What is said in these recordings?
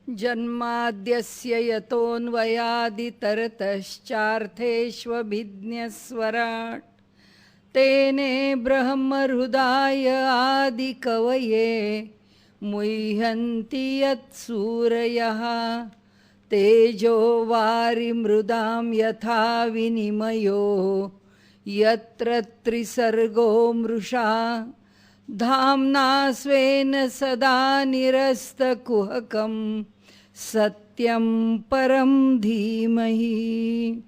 जन्माद्यस्य यतोऽन्वयादितरतश्चार्थेष्वभिज्ञस्वराट् तेने ब्रह्महृदाय आदिकवये मुह्यन्ति यत्सूरयः तेजो वारिमृदां यथा विनिमयो यत्र त्रिसर्गो मृषा धाम्ना स्वेन सदा निरस्तकुहकं सत्यं परं धीमहि।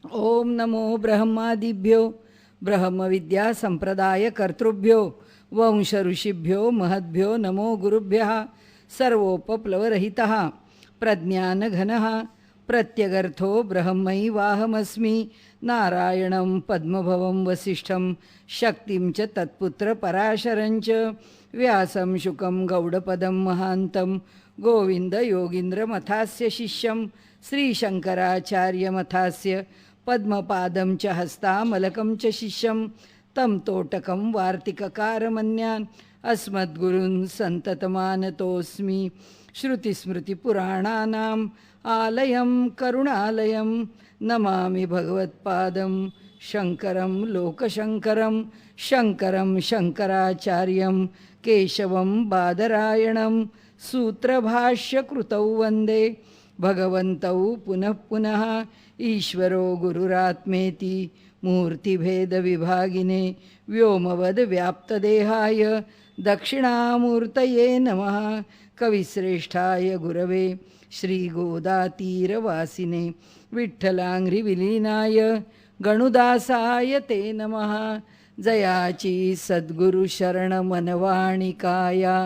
ओम नमो ब्रह्मादिभ्यो ब्रह्मविद्या संप्रदाय कर्तृभ्यो वंश ऋषिभ्यो महद्भ्यो नमो गुरुभ्यः सर्वोपप्लवरहितः प्रज्ञानघनः प्रत्यगर्थो ब्रह्मैवाहमस्मि नारायणं पद्मभवं वसिष्ठं शक्तिं च तत्पुत्र पराशरं च व्यासं शुकं गौडपदं महान्तं गोविन्दयोगीन्द्रमथास्य शिष्यं श्रीशङ्कराचार्यमथास्य पद्मपादं च हस्तामलकं च शिष्यं तं तोटकं वार्तिककारमन्यान् अस्मद्गुरून् सन्ततमानतोऽस्मि। श्रुतिस्मृतिपुराणानाम् आलयं करुणालयं नमामि भगवत्पादं शङ्करं लोकशङ्करं शङ्करं शङ्कराचार्यं केशवं बादरायणं सूत्रभाष्यकृतौ वन्दे भगवन्तौ पुनः पुनः ईश्वरो गुरुरात्मेति मूर्तिभेदविभागिने व्योमवद्व्याप्तदेहाय दक्षिणामूर्तये नमः। कविश्रेष्ठाय गुरवे श्रीगोदातीरवासिने विठ्ठलाङ्घ्रिविलीनाय गणुदासाय ते नमः। जयाची सद्गुरुशरणमनवाणिकाया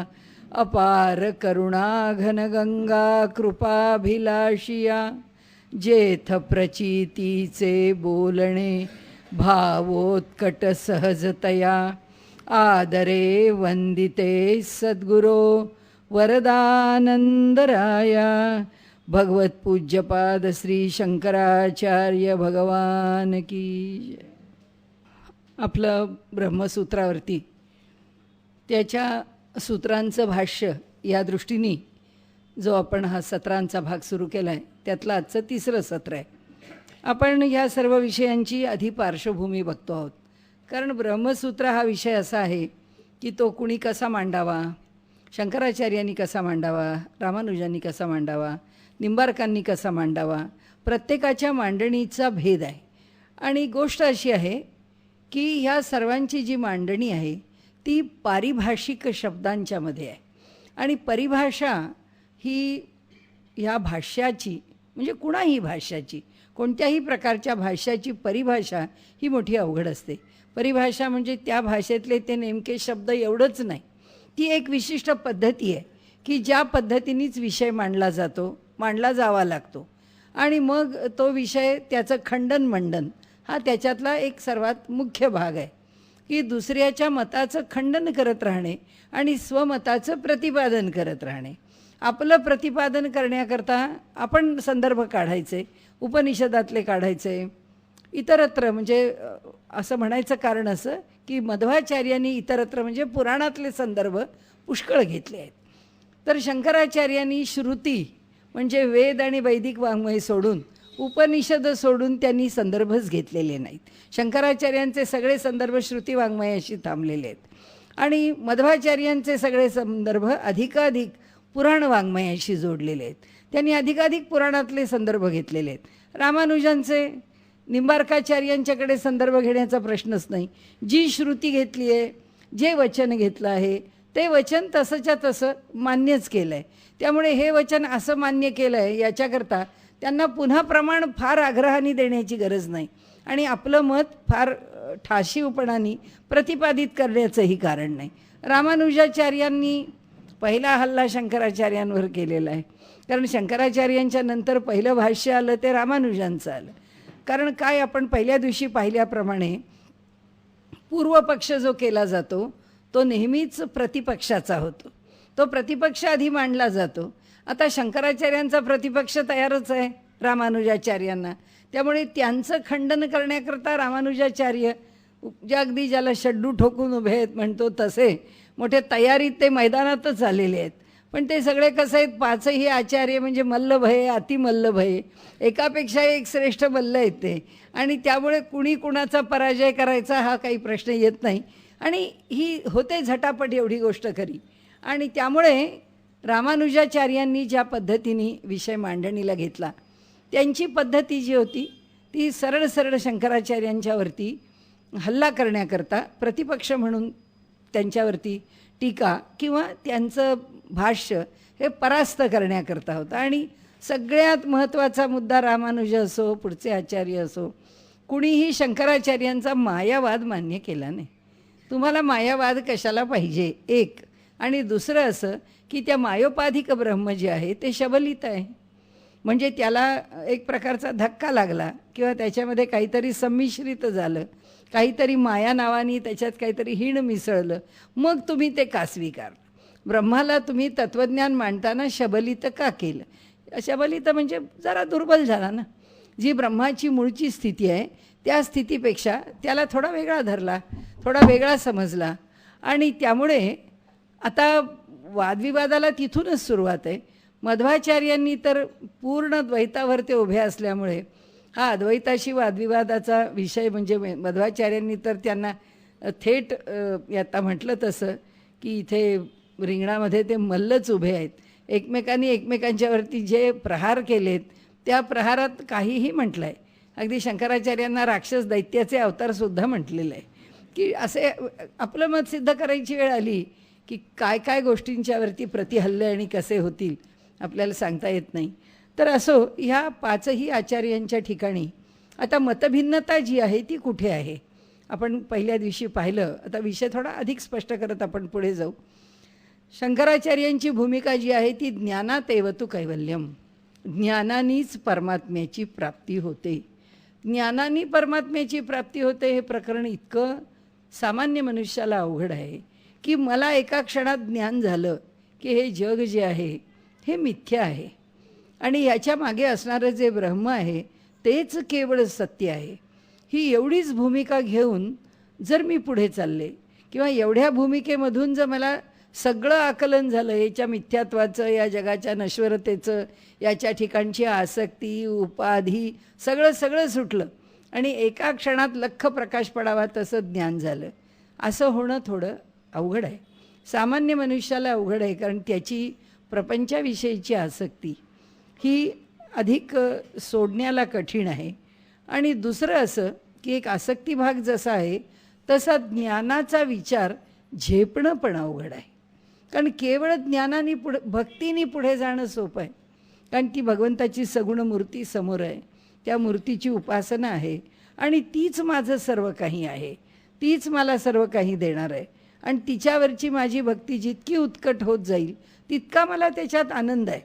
अपार करुणा घनगंगा कृपाभिलाषिया जेथ प्रचितीचे बोलणे भावोत्कट सहजतया आदरे वंदिते सद्गुरो वरदानंदराया भगवत्पूज्यपाद श्री शंकराचार्य भगवान की जय. आपलं ब्रह्मसूत्रावरती त्याच्या सूत्रांचं भाष्य या दृष्टीने जो आपण हा सत्रांचा भाग सुरू केला आहे त्यातलं आजचं तिसरं सत्र आहे. आपण ह्या सर्व विषयांची आधी पार्श्वभूमी बघतो आहोत, कारण ब्रह्मसूत्र हा विषय असा आहे की तो कुणी कसा मांडावा, शंकराचार्यांनी कसा मांडावा, रामानुजांनी कसा मांडावा, निंबार्कांनी कसा मांडावा, प्रत्येकाच्या मांडणीचा भेद आहे. आणि गोष्ट अशी आहे की ह्या सर्वांची जी मांडणी आहे ती पारिभाषिक शब्दांच्यामध्ये आहे. आणि परिभाषा ही ह्या भाष्याची म्हणजे कुणाही भाष्याची कोणत्याही प्रकारच्या भाष्याची परिभाषा ही मोठी अवघड असते. परिभाषा म्हणजे त्या भाषेतले ते नेमके शब्द एवढंच नाही, ती एक विशिष्ट पद्धती आहे की ज्या पद्धतीनेच विषय मांडला जावा लागतो. आणि मग तो विषय त्याचं खंडन मंडन हा त्याच्यातला एक सर्वात मुख्य भाग आहे की दुसऱ्याच्या मताचं खंडन करत राहणे आणि स्वमताचं प्रतिपादन करत राहणे. आपलं प्रतिपादन करण्याकरता आपण संदर्भ काढायचे, उपनिषदातले काढायचे, इतरत्र म्हणजे असं म्हणायचं कारण असं की मध्वाचार्यांनी इतरत्र म्हणजे पुराणातले संदर्भ पुष्कळ घेतले आहेत. तर शंकराचार्यांनी श्रुती म्हणजे वेद आणि वैदिक वाङ्मय सोडून उपनिषद सोडून त्यांनी संदर्भच घेतलेले नाहीत. शंकराचार्यांचे सगळे संदर्भ श्रुती वाङ्मयाशी थांबलेले आहेत आणि मध्वाचार्यांचे सगळे संदर्भ अधिकाधिक पुराण वाङ्मयाशी जोडलेले आहेत. त्यांनी अधिकाधिक पुराणातले संदर्भ घेतलेले आहेत. रामानुजांचे निंबार्काचार्यांच्याकडे संदर्भ घेण्याचा प्रश्नच नाही. जी श्रुती घेतली आहे, जे वचन घेतलं आहे ते वचन तसंच्या तसं मान्यच केलं आहे. त्यामुळे हे वचन असं मान्य केलं आहे याच्याकरता त्यांना पुन्हा प्रमाण फार आग्रहाने देण्याची गरज नाही आणि आपलं मत फार ठाशीवपणाने प्रतिपादित करण्याचंही कारण नाही. रामानुजाचार्यांनी पहिला हल्ला शंकराचार्यांवर केलेला आहे, कारण शंकराचार्यांच्या नंतर पहिलं भाष्य आलं ते रामानुजांचं आलं. कारण काय, आपण पहिल्या दिवशी पाहिल्याप्रमाणे पूर्वपक्ष जो केला जातो तो नेहमीच प्रतिपक्षाचा होतो. तो प्रतिपक्ष आधी मांडला जातो. आता शंकराचार्यांचा प्रतिपक्ष तयारच आहे रामानुजाचार्यांना, त्यामुळे त्यांचं खंडन करण्याकरता रामानुजाचार्य जे अगदी ज्याला शड्डू ठोकून उभे आहेत म्हणतो तसे मोठे तयारीत ते मैदानातच आलेले आहेत. पण ते सगळे कसं आहेत, पाचही आचार्य म्हणजे मल्लभ आहे, अतिमल्लभ आहे, एकापेक्षा एक श्रेष्ठ मल्ल आहेत ते. आणि त्यामुळे कुणी कुणाचा पराजय करायचा हा काही प्रश्न येत नाही. आणि ही होते झटापट एवढी गोष्ट खरी. आणि त्यामुळे रामानुजाचार्यांनी ज्या पद्धतीने विषय मांडणीला घेतला, त्यांची पद्धती जी होती ती सरळ सरळ शंकराचार्यांच्यावरती हल्ला करण्याकरता, प्रतिपक्ष म्हणून त्यांच्यावरती टीका किंवा त्यांचं भाष्य हे परास्त करण्याकरता होतं. आणि सगळ्यात महत्त्वाचा मुद्दा, रामानुज असो पुढचे आचार्य असो, कुणीही शंकराचार्यांचा मायावाद मान्य केला नाही. तुम्हाला मायावाद कशाला पाहिजे एक. आणि दुसरं असं की त्या मायोपाधिक ब्रह्म जे आहे ते शबलित आहे, म्हणजे त्याला एक प्रकारचा धक्का लागला किंवा त्याच्यामध्ये काहीतरी संमिश्रित झालं, काहीतरी माया नावानी त्याच्यात काहीतरी हीण मिसळलं, मग तुम्ही ते का स्वीकारलं? ब्रह्माला तुम्ही तत्त्वज्ञान मांडताना शबलित का केलं? शबलित म्हणजे जरा दुर्बल झाला ना. जी ब्रह्माची मूळची स्थिती आहे त्या स्थितीपेक्षा त्याला थोडा वेगळा धरला, थोडा वेगळा समजला. आणि त्यामुळे आता वादविवादाला तिथूनच सुरुवात आहे. मध्वाचार्यांनी तर पूर्ण द्वैतावर ते उभे असल्यामुळे हा अद्वैताशी वादविवादाचा विषय म्हणजे मध्वाचार्यांनी तर त्यांना थेट आता म्हटलं तसं की इथे रिंगणामध्ये ते मल्लच उभे आहेत. एकमेकांनी एकमेकांच्यावरती जे प्रहार केलेत त्या प्रहारात काहीही म्हटलं आहे. अगदी शंकराचार्यांना राक्षस दैत्याचे अवतारसुद्धा म्हटलेलं आहे. की असे आपलं मत सिद्ध करायची वेळ आली की काय काय गोष्टींच्यावरती प्रतिहल्ले आणि कसे होतील आपल्याला सांगता येत नाही. तर असो, ह्या पाचही आचार्यांच्या ठिकाणी आता मतभिन्नता जी आहे ती कुठे आहे आपण पहिल्या दिवशी पाहिलं. आता विषय थोडा अधिक स्पष्ट करत आपण पुढे जाऊ. शंकराचार्यांची भूमिका जी आहे ती ज्ञानातेवतु कैवल्यम, ज्ञानानीच परमात्म्याची प्राप्ती होते. ज्ञानानी परमात्म्याची प्राप्ती होते हे प्रकरण इतकं सामान्य मनुष्याला अवघड आहे की मला एका क्षणात ज्ञान झालं की हे जग जे आहे हे मिथ्या आहे आणि ह्याच्या मागे असणारं जे ब्रह्म आहे तेच केवळ सत्य आहे. ही एवढीच भूमिका घेऊन जर मी पुढे चालले किंवा एवढ्या भूमिकेमधून जर मला सगळं आकलन झालं याच्या मिथ्यात्वाचं, या जगाच्या नश्वरतेचं, याच्या ठिकाणची आसक्ती, उपाधी सगळं सुटलं आणि एका क्षणात लख्ख प्रकाश पडावा तसं ज्ञान झालं, असं होणं थोडं अवघड आहे. सामान्य मनुष्याला अवघड आहे कारण त्याची प्रपंचाविषयीची आसक्ती ही अधिक सोडण्याला कठीण आहे. आणि दुसरं असं की एक आसक्ती भाग जसा आहे तसा ज्ञानाचा विचार झेपणं पण अवघड आहे. कारण केवळ ज्ञानाने भक्तीने पुढे जाणं सोपं आहे, कारण ती भगवंताची सगुण मूर्ती समोर आहे, त्या मूर्तीची उपासना आहे आणि तीच माझं सर्व काही आहे, तीच मला सर्व काही देणार आहे. आणि तिच्यावरची माझी भक्ती जितकी उत्कट होत जाईल तितका मला त्याच्यात आनंद आहे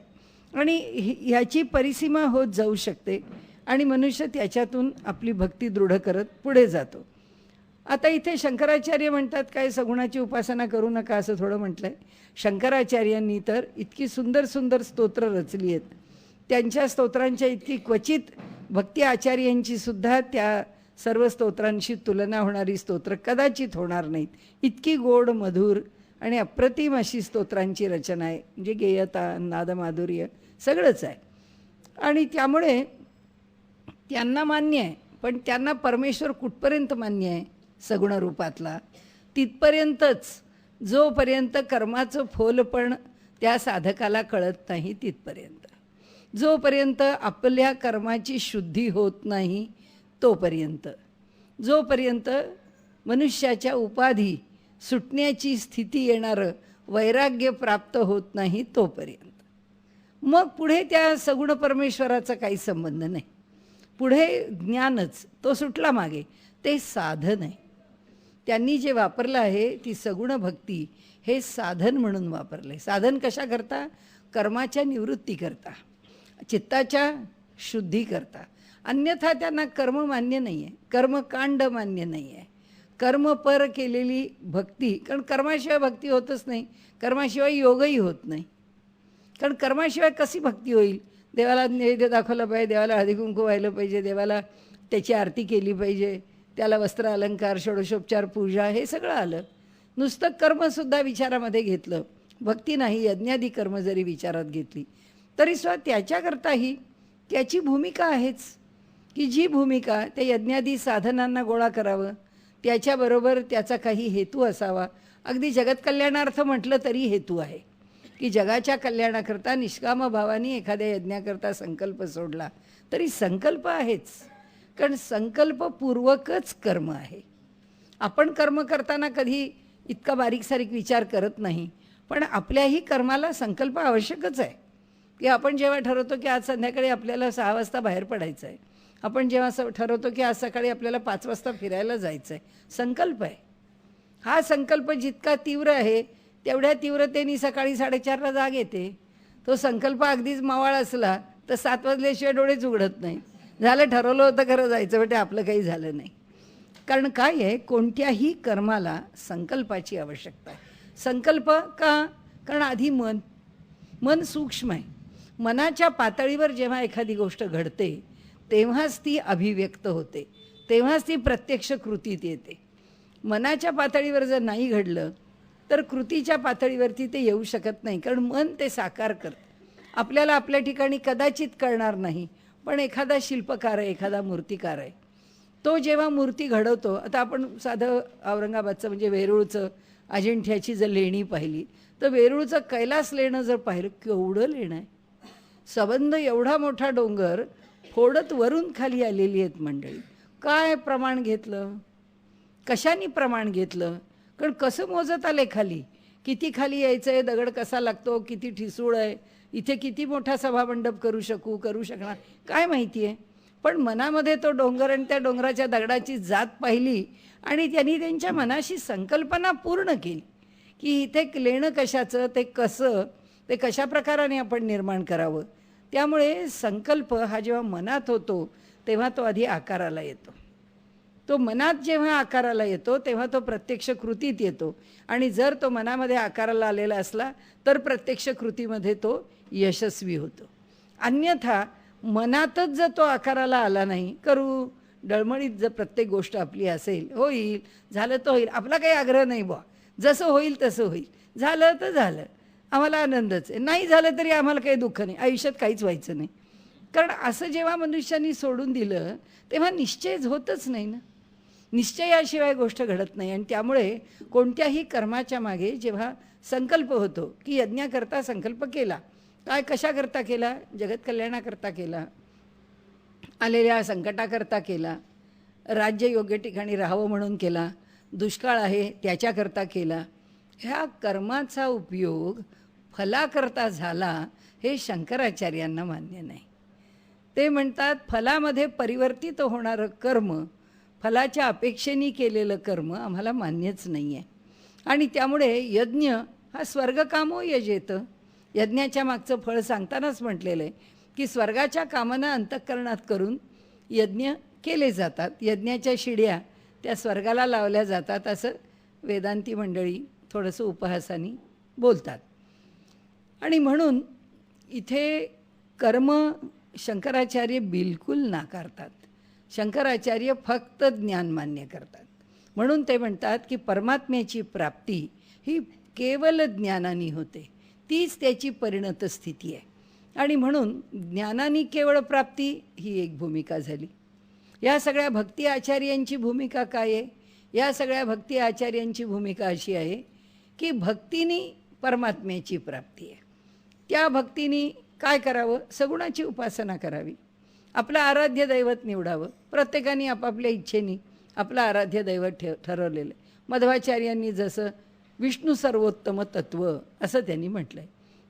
आणि ह्याची परिसीमा होत जाऊ शकते आणि मनुष्य त्याच्यातून आपली भक्ती दृढ करत पुढे जातो. आता इथे शंकराचार्य म्हणतात काय सगुणाची उपासना करू नका असं थोडं म्हटलं आहे. शंकराचार्यांनी तर इतकी सुंदर सुंदर स्तोत्र रचली आहेत, त्यांच्या स्तोत्रांच्या इतकी क्वचित भक्ती आचार्यांची सुद्धा त्या सर्व स्तोत्रांशी तुलना होणारी स्तोत्र कदाचित होणार नाहीत. इतकी गोड, मधुर आणि अप्रतिम अशी स्तोत्रांची रचना आहे, म्हणजे गेयता, नादमाधुर्य सगळंच आहे. आणि त्यामुळे त्यांना मान्य आहे, पण त्यांना परमेश्वर कुठपर्यंत मान्य आहे सगुण रूपातला तिथपर्यंतच, जोपर्यंत कर्माचं फोल पण त्या साधकाला कळत नाही तिथपर्यंत, जोपर्यंत आपल्या कर्माची शुद्धी होत नाही तोपर्यंत, जोपर्यंत मनुष्याच्या उपाधी सुटण्याची स्थिती येणारं वैराग्य प्राप्त होत नाही तोपर्यंत. मग पुढे त्या सगुण परमेश्वराचा काही संबंध नाही. पुढे ज्ञानच, तो सुटला मागे, ते साधन आहे. त्यांनी जे वापरलं आहे ती सगुण भक्ती हे साधन म्हणून वापरलं आहे. साधन कशा करता? कर्माच्या निवृत्ती करता, चित्ताच्या शुद्धी करता. अन्यथा त्यांना कर्म मान्य नाही आहे, कर्मकांड मान्य नाही आहे, कर्मपर केलेली भक्ती. कारण कर्माशिवाय भक्ती होतच नाही, कर्माशिवाय योगही होत नाही. कारण कर्माशिवाय कशी भक्ती होईल? देवाला नैवेद्य दाखवला पाहिजे, देवाला हळदी कुंकू व्हायला पाहिजे, देवाला त्याची आरती केली पाहिजे, त्याला वस्त्र अलंकार, षोडशोपचार, पूजा हे सगळं आलं. नुसतं कर्मसुद्धा विचारामध्ये घेतलं भक्ती नाही, यज्ञादी कर्म जरी विचारात घेतली तरी सुद्धा त्याच्याकरताही त्याची भूमिका आहेच, की जी भूमिका त्या यज्ञादी साधनांना गोळा करावं, त्याच्याबरोबर त्याचा काही हेतू असावा. अगदी जगत कल्याणार्थ म्हटलं तरी हेतू आहे, की जगाच्या कल्याणाकरता निष्काम भावाने एखाद्या यज्ञाकरता संकल्प सोडला तरी संकल्प आहेच, कारण संकल्पपूर्वकच कर्म आहे. आपण कर्म करताना कधी इतका बारीक सारीक विचार करत नाही, पण आपल्याही कर्माला संकल्प आवश्यकच आहे. की आपण जेव्हा ठरवतो की आज संध्याकाळी आपल्याला 6 वाजता बाहेर पडायचं आहे, आपण जेव्हा ठरवतो की आज सकाळी आपल्याला 5 वाजता फिरायला जायचं आहे, संकल्प आहे. हा संकल्प जितका तीव्र आहे तेवढ्या तीव्रतेने सकाळी 4:30ला जाग येते. तो संकल्प अगदीच मावाळ असला तर 7 वाजल्याशिवाय डोळेच उघडत नाही. झालं, ठरवलं होतं खरं जायचं, पण ते आपलं काही झालं नाही. कारण काय आहे, कोणत्याही कर्माला संकल्पाची आवश्यकता आहे. संकल्प का? कारण आधी मन सूक्ष्म आहे. मनाच्या पातळीवर जेव्हा एखादी गोष्ट घडते तेव्हाच ती अभिव्यक्त होते, तेव्हाच ती प्रत्यक्ष कृतीत येते. मनाच्या पातळीवर जर नाही घडलं तर कृतीच्या पातळीवरती ते येऊ शकत नाही, कारण मन ते साकार करतं. आपल्याला आपल्या ठिकाणी कदाचित कळणार नाही, पण एखादा शिल्पकार आहे, एखादा मूर्तिकार आहे, तो जेव्हा मूर्ती घडवतो, आता आपण साधं औरंगाबादचं म्हणजे वेरूळचं अजिंठ्याची जर लेणी पाहिली तर वेरूळचं कैलास लेणं जर पाहिलं, केवढं लेणं आहे. सबंध एवढा मोठा डोंगर फोडत वरून खाली आलेली आहेत मंडळी. काय प्रमाण घेतलं, कशाने प्रमाण घेतलं, कारण कसं मोजत आले खाली, किती खाली यायचं आहे, दगड कसा लागतो, किती ठिसूळ आहे, इथे किती मोठा सभामंडप करू शकणार काय माहिती आहे. पण मनामध्ये तो डोंगर आणि त्या डोंगराच्या दगडाची जात पाहिली आणि त्यांनी त्यांच्या मनाशी संकल्पना पूर्ण केली की इथे लेणं कशाचं, ते कसं, ते कशा प्रकाराने आपण निर्माण करावं. त्यामुळे संकल्प हा जेव्हा मनात होतो तेव्हा तो आधी आकाराला येतो. तो मनात जेव्हा आकाराला येतो तेव्हा तो प्रत्यक्ष कृतीत येतो, आणि जर तो मनामध्ये आकाराला आलेला असला तर प्रत्यक्ष कृतीमध्ये तो यशस्वी होतो. अन्यथा मनातच जर तो आकाराला आला नाही, करू डळमळीत जर प्रत्येक गोष्ट आपली असेल, होईल, झालं तर होईल, आपला काही आग्रह नाही बुवा, जसं होईल तसं होईल, झालं तर झालं, आम्हाला आनंदच आहे, नाही झालं तरी आम्हाला काही दुःख नाही, आयुष्यात काहीच व्हायचं नाही. कारण असं जेव्हा मनुष्यानी सोडून दिलं तेव्हा निश्चय होतच नाही ना, निश्चयाशिवाय गोष्ट घडत नाही. आणि त्यामुळे कोणत्याही कर्माच्या मागे जेव्हा संकल्प होतो, की यज्ञाकरता संकल्प केला, काय कशाकरता केला, जगत कल्याणाकरता केला, आलेल्या संकटाकरता केला, राज्य योग्य ठिकाणी राहावं म्हणून केला, दुष्काळ आहे त्याच्याकरता केला, ह्या कर्माचा उपयोग फलाकरता झाला हे शंकराचार्यांना मान्य नाही. ते म्हणतात फलामध्ये परिवर्तित होणारं कर्म, फलाच्या अपेक्षेने केलेलं कर्म आम्हाला मान्यच नाही आहे. आणि त्यामुळे यज्ञ हा स्वर्गकामो यजेत, यज्ञाच्या मागचं फळ सांगतानाच म्हटलेलं आहे की स्वर्गाच्या कामना अंतःकरणात करून यज्ञ केले जातात, यज्ञाच्या शिड्या त्या स्वर्गाला लावल्या जातात, असं वेदांती मंडळी थोडंसं उपहासाने बोलतात. आणि म्हणून इथे कर्म शंकराचार्य बिलकुल नाकारतात. शंकराचार्य फक्त ज्ञान मान्य करतात. म्हणून ते म्हणतात की परमात्म्याची प्राप्ती ही केवळ ज्ञानाने होते, तीच त्याची परिणत स्थिती आहे. आणि म्हणून ज्ञानाने केवळ प्राप्ती ही एक भूमिका झाली. या सगळ्या भक्ती आचार्यांची भूमिका काय आहे? या सगळ्या भक्ती आचार्यांची भूमिका अशी आहे की भक्तीने परमात्म्याची प्राप्ती आहे. त्या भक्तीने काय करावं? सगुणाची उपासना करावी, आपलं आराध्य दैवत निवडावं. प्रत्येकाने आपापल्या इच्छेने आपलं आराध्य दैवत ठरवलेलं आहे. मध्वाचार्यांनी जसं विष्णू सर्वोत्तम तत्व असं त्यांनी म्हटलं आहे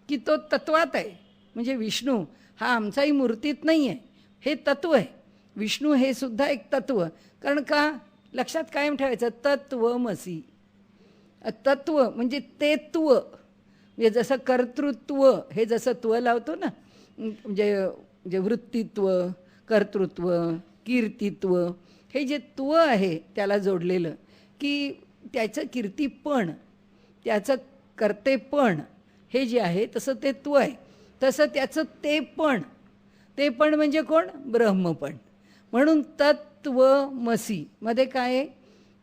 की तो तत्वात आहे, म्हणजे विष्णू हा आमचाही मूर्तीत नाही आहे, हे तत्व आहे. विष्णू हे सुद्धा एक तत्व. कारण का लक्षात कायम ठेवायचं, तत्वमसी. तत्व म्हणजे तेत्व, म्हणजे जसं कर्तृत्व हे जसं त्व लावतो ना, म्हणजे वृत्तित्व, कर्तृत्व, कीर्तित्व, हे जे त्व आहे त्याला जोडलेलं, की त्याचं कीर्तीपण, त्याचं कर्तेपण हे जे आहे तसं ते त्व आहे. तसं त्याचं ते पण म्हणजे कोण? ब्रह्मपण. म्हणून तत्वमसी मध्ये काय आहे?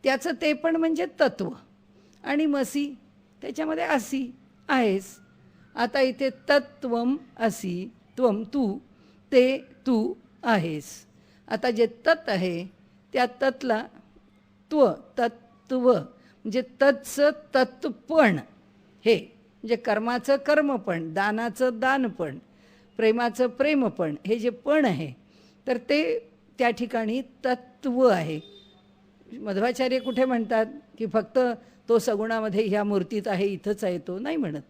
त्याचं ते पण म्हणजे तत्व, आणि मसी त्याच्यामध्ये असी आहेस. आता इथे तत्त्वम असी, त्वम तू, ते तू आहेस. आता जे तत् आहे त्या तत्ला तत्व म्हणजे तत्चं तत्पण, हे म्हणजे कर्माचं कर्मपण, दानाचं दानपण, प्रेमाचं प्रेमपण, हे जे पण आहे तर ते त्या ठिकाणी तत्व आहे. मध्वाचार्य कुठे म्हणतात की फक्त तो सगुणामध्ये ह्या मूर्तीत आहे इथंच आहे, तो नाही म्हणत.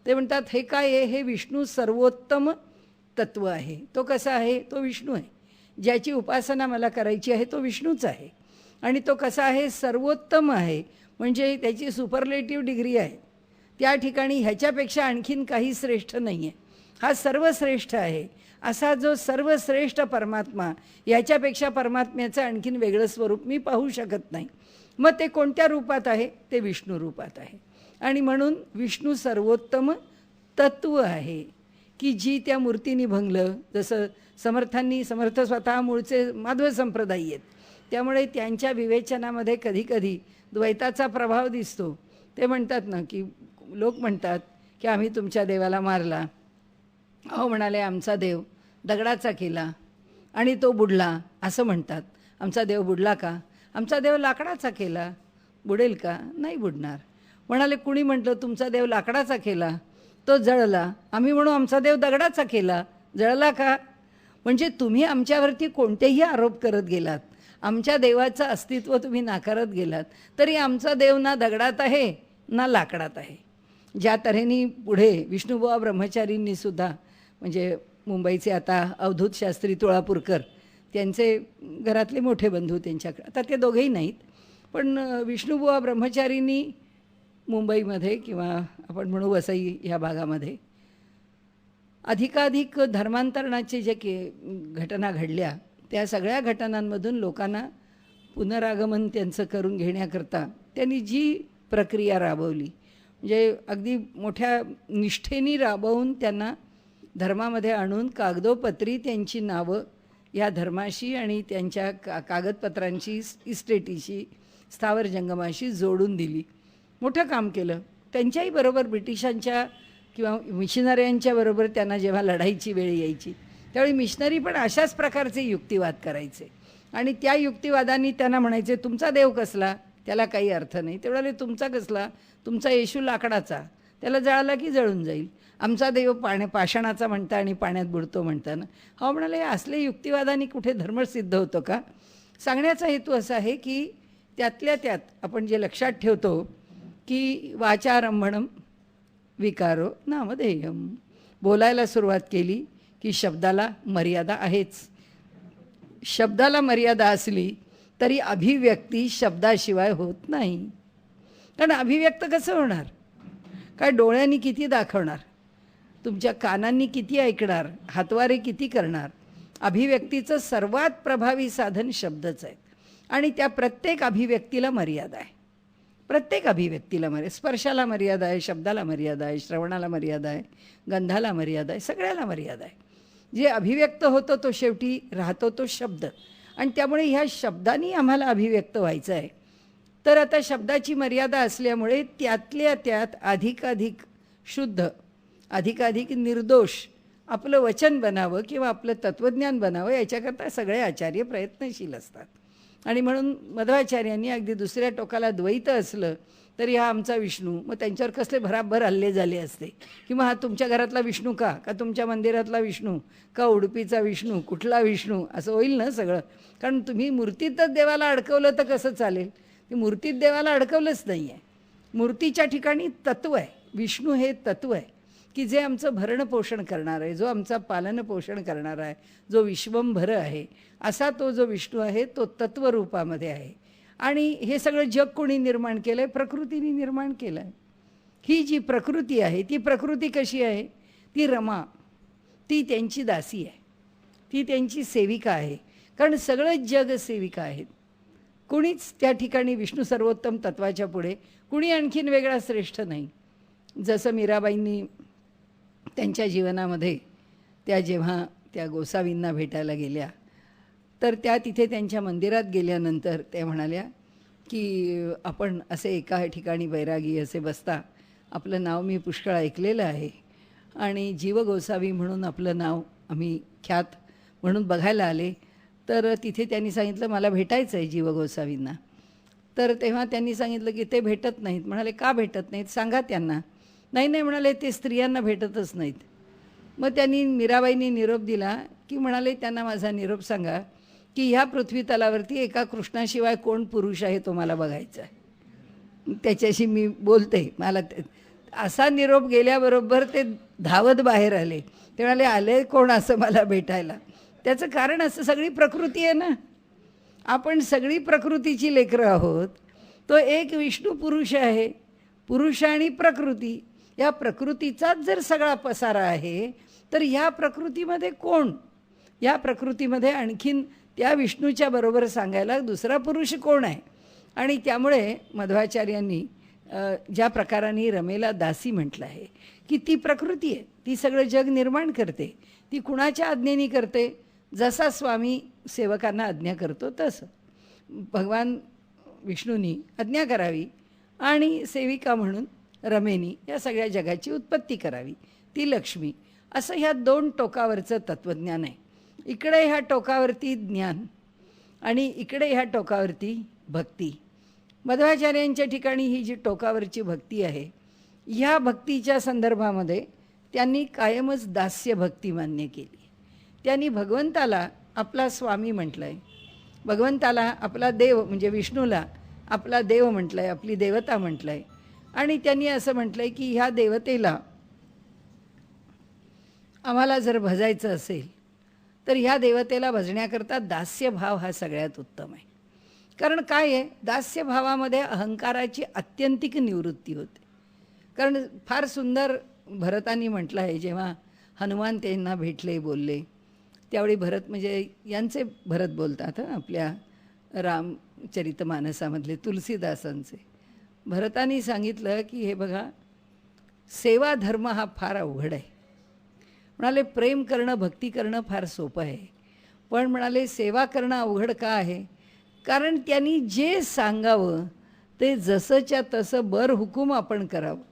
ते म्हणतात हे काय आहे, हे विष्णू सर्वोत्तम तत्व आहे. तो कसा आहे, तो विष्णू आहे. ज्याची उपासना मला करायची आहे तो विष्णूच आहे. आणि तो कसा आहे, सर्वोत्तम आहे, म्हणजे त्याची सुपरलेटिव्ह डिग्री आहे. त्या ठिकाणी ह्याच्यापेक्षा आणखीन काही श्रेष्ठ नाही आहे. हा सर्वश्रेष्ठ आहे. असा जो सर्वश्रेष्ठ परमात्मा, याच्यापेक्षा परमात्म्याचं आणखीन वेगळं स्वरूप मी पाहू शकत नाही. मग ते कोणत्या रूपात आहे, ते विष्णू रूपात आहे. आणि म्हणून विष्णू सर्वोत्तम तत्व आहे की जी त्या मूर्तीनी भंगलं. जसं समर्थ स्वतः मूळचे माधव संप्रदायी आहेत, त्यामुळे त्यांच्या विवेचनामध्ये कधीकधी द्वैताचा प्रभाव दिसतो. ते म्हणतात ना की लोक म्हणतात की आम्ही तुमच्या देवाला मारला. अहो म्हणाले आमचा देव दगडाचा केला आणि तो बुडला, असं म्हणतात. आमचा देव बुडला का? आमचा देव लाकडाचा केला, बुडेल का? नाही बुडणार. म्हणाले कुणी म्हटलं तुमचा देव लाकडाचा केला, तो जळला. आम्ही म्हणू आमचा देव दगडाचा केला, जळला का? म्हणजे तुम्ही आमच्यावरती कोणतेही आरोप करत गेलात, आमच्या देवाचं अस्तित्व तुम्ही नाकारत गेलात, तरी आमचा देव ना दगडात आहे ना लाकडात आहे. ज्या तऱ्हेने पुढे विष्णुबुवा ब्रह्मचारींनी सुद्धा, म्हणजे मुंबईचे आता अवधूत शास्त्री तुळापूरकर, त्यांचे घरातले मोठे बंधू त्यांच्याकडे, आता ते दोघेही नाहीत, पण विष्णुबुवा ब्रह्मचारींनी मुंबईमध्ये किंवा आपण म्हणू वसई ह्या भागामध्ये अधिकाधिक धर्मांतरणाचे जे घटना घडल्या, त्या सगळ्या घटनांमधून लोकांना पुनरागमन त्यांचं करून घेण्याकरता त्यांनी जी प्रक्रिया राबवली, म्हणजे अगदी मोठ्या निष्ठेने राबवून त्यांना धर्मामध्ये आणून कागदोपत्री त्यांची नावं या धर्माशी आणि त्यांच्या कागदपत्रांची, इस्टेटीशी, स्थावर जंगमाशी जोडून दिली. मोठं काम केलं. त्यांच्याही बरोबर ब्रिटिशांच्या किंवा मिशनऱ्यांच्या बरोबर त्यांना जेव्हा लढाईची वेळ यायची त्यावेळी मिशनरी पण अशाच प्रकारचे युक्तिवाद करायचे आणि त्या युक्तिवादांनी त्यांना म्हणायचे तुमचा देव कसला, त्याला काही अर्थ नाही. ते म्हणाले तुमचा कसला, तुमचा येशू लाकडाचा, त्याला जळाला की जळून जाईल. आमचा देव पाषाणाचा म्हणता आणि पाण्यात बुडतो म्हणताना. हा म्हणाले असले युक्तिवादांनी कुठे धर्म सिद्ध होतो का? सांगण्याचा हेतू असा आहे की त्यातल्या त्यात आपण जे लक्षात ठेवतो की वाचारंभणम विकारो नामधेयम. बोलायला सुरुवात केली की शब्दाला मर्यादा आहेच. शब्दाला मर्यादा असली तरी अभिव्यक्ती शब्दाशिवाय होत नाही. कारण अभिव्यक्त कसं होणार? काय डोळ्यांनी किती दाखवणार, तुमच्या कानांनी किती ऐकणार, हातवारे किती करणार? अभिव्यक्तीचं सर्वात प्रभावी साधन शब्दच आहे आणि त्या प्रत्येक अभिव्यक्तीला मर्यादा आहे. प्रत्येक अभिव्यक्तीला मर्यादा, स्पर्शाला मर्यादा आहे, शब्दाला मर्यादा आहे, श्रवणाला मर्यादा आहे, गंधाला मर्यादा आहे, सगळ्याला मर्यादा आहे. जे अभिव्यक्त होतो तो शेवटी राहतो तो शब्द, आणि त्यामुळे ह्या शब्दांनी आम्हाला अभिव्यक्त व्हायचं आहे. तर आता शब्दाची मर्यादा असल्यामुळे त्यातल्या त्यात अधिकाधिक शुद्ध, अधिकाधिक निर्दोष आपलं वचन बनावं किंवा आपलं तत्त्वज्ञान बनावं, याच्याकरता सगळे आचार्य प्रयत्नशील असतात. आणि म्हणून मध्वाचार्यांनी अगदी दुसऱ्या टोकाला द्वैत असलं तरी हा आमचा विष्णू, मग त्यांच्यावर कसले भराभर हल्ले झाले असते की मग हा तुमच्या घरातला विष्णू का, का तुमच्या मंदिरातला विष्णू का, उडुपीचा विष्णू, कुठला विष्णू, असं होईल ना सगळं. कारण तुम्ही मूर्तीतच देवाला अडकवलं तर कसं चालेल? ते मूर्तीत देवाला अडकवलंच नाही आहे. मूर्तीच्या ठिकाणी तत्व आहे. विष्णू हे तत्व आहे की जे आमचं भरण पोषण करणार आहे, जो आमचा पालन पोषण करणार आहे, जो विश्वंभर आहे, असा तो जो विष्णू आहे तो तत्वरूपामध्ये आहे. आणि हे सगळं जग कोणी निर्माण केलं आहे? प्रकृतीने निर्माण केलं आहे. ही जी प्रकृती आहे ती प्रकृती कशी आहे? ती रमा, ती त्यांची दासी आहे, ती त्यांची सेविका आहे. कारण सगळं जग सेविका आहेत. कुणीच त्या ठिकाणी विष्णू सर्वोत्तम तत्वाच्या पुढे कुणी आणखीन वेगळा श्रेष्ठ नाही. जसं मीराबाईंनी त्यांच्या जीवनामध्ये त्या जेव्हा त्या गोसावींना भेटायला गेल्या तर त्या तिथे त्यांच्या मंदिरात गेल्यानंतर त्या म्हणाल्या की आपण असे एका ठिकाणी बैरागी असे बसता आपलं नाव मी पुष्कळ ऐकलेलं आहे आणि जीव गोसावी म्हणून आपलं नाव आम्ही ख्यात म्हणून बघायला आले. तर तिथे त्यांनी सांगितलं मला भेटायचं आहे जीव गोसावींना. तर तेव्हा त्यांनी सांगितलं की ते भेटत नाहीत. म्हणाले का भेटत नाहीत सांगा त्यांना. नाही नाही म्हणाले ते स्त्रियांना भेटतच नाहीत. मग त्यांनी मीराबाईंनी निरोप दिला की म्हणाले त्यांना माझा निरोप सांगा की ह्या पृथ्वी तलावरती एका कृष्णाशिवाय कोण पुरुष आहे तो मला बघायचा आहे, त्याच्याशी मी बोलते. मला असा निरोप गेल्याबरोबर ते धावत बाहेर आले. ते म्हणाले आले कोण असं मला भेटायला. त्याचं कारण असं सगळी प्रकृती आहे ना, आपण सगळी प्रकृतीची लेकरं आहोत. तो एक विष्णू पुरुष आहे, पुरुष आणि प्रकृती, या प्रकृतीचाच जर सगळा पसारा आहे तर ह्या प्रकृतीमध्ये कोण, या प्रकृतीमध्ये आणखीन त्या विष्णूच्या बरोबर सांगायला दुसरा पुरुष कोण आहे. आणि त्यामुळे मध्वाचार्यांनी ज्या प्रकाराने रमेला दासी म्हटलं आहे की ती प्रकृती आहे, ती सगळं जग निर्माण करते, ती कुणाच्या आज्ञेने करते, जसा स्वामी सेवकांना आज्ञा करतो तसं भगवान विष्णूंनी आज्ञा करावी आणि सेविका म्हणून रमेनी या सगळ्या जगाची उत्पत्ती करावी, ती लक्ष्मी. असं ह्या दोन टोकावरचं तत्त्वज्ञान आहे. इकडे ह्या टोकावरती ज्ञान आणि इकडे ह्या टोकावरती भक्ती. मध्वाचार्यांच्या ठिकाणी ही जी टोकावरची भक्ती आहे, ह्या भक्तीच्या संदर्भामध्ये त्यांनी कायमच दास्य भक्ती मान्य केली. त्यांनी भगवंताला आपला स्वामी म्हटलं आहे, भगवंताला आपला देव म्हणजे विष्णूला आपला देव म्हटलं आहे, आपली देवता म्हटलं आहे. आणि त्यांनी असं म्हटलं आहे की ह्या देवतेला आम्हाला जर भजायचं असेल तर ह्या देवतेला भजण्याकरता दास्यभाव हा सगळ्यात उत्तम आहे. कारण काय आहे, दास्यभावामध्ये अहंकाराची आत्यंतिक निवृत्ती होते. कारण फार सुंदर भरतांनी म्हटलं आहे, जेव्हा हनुमान त्यांना भेटले बोलले त्यावेळी भरत म्हणजे यांचे भरत बोलतात आपल्या रामचरितमानसामधले तुलसीदासांचे. भरतांनी सांगितलं की हे बघा सेवा धर्म हा फार अवघड आहे. म्हणाले प्रेम करणं भक्ती करणं फार सोपं आहे, पण म्हणाले सेवा करणं अवघड का आहे, कारण त्यांनी जे सांगावं ते जसंच्या तसं बर हुकूम आपण करावं.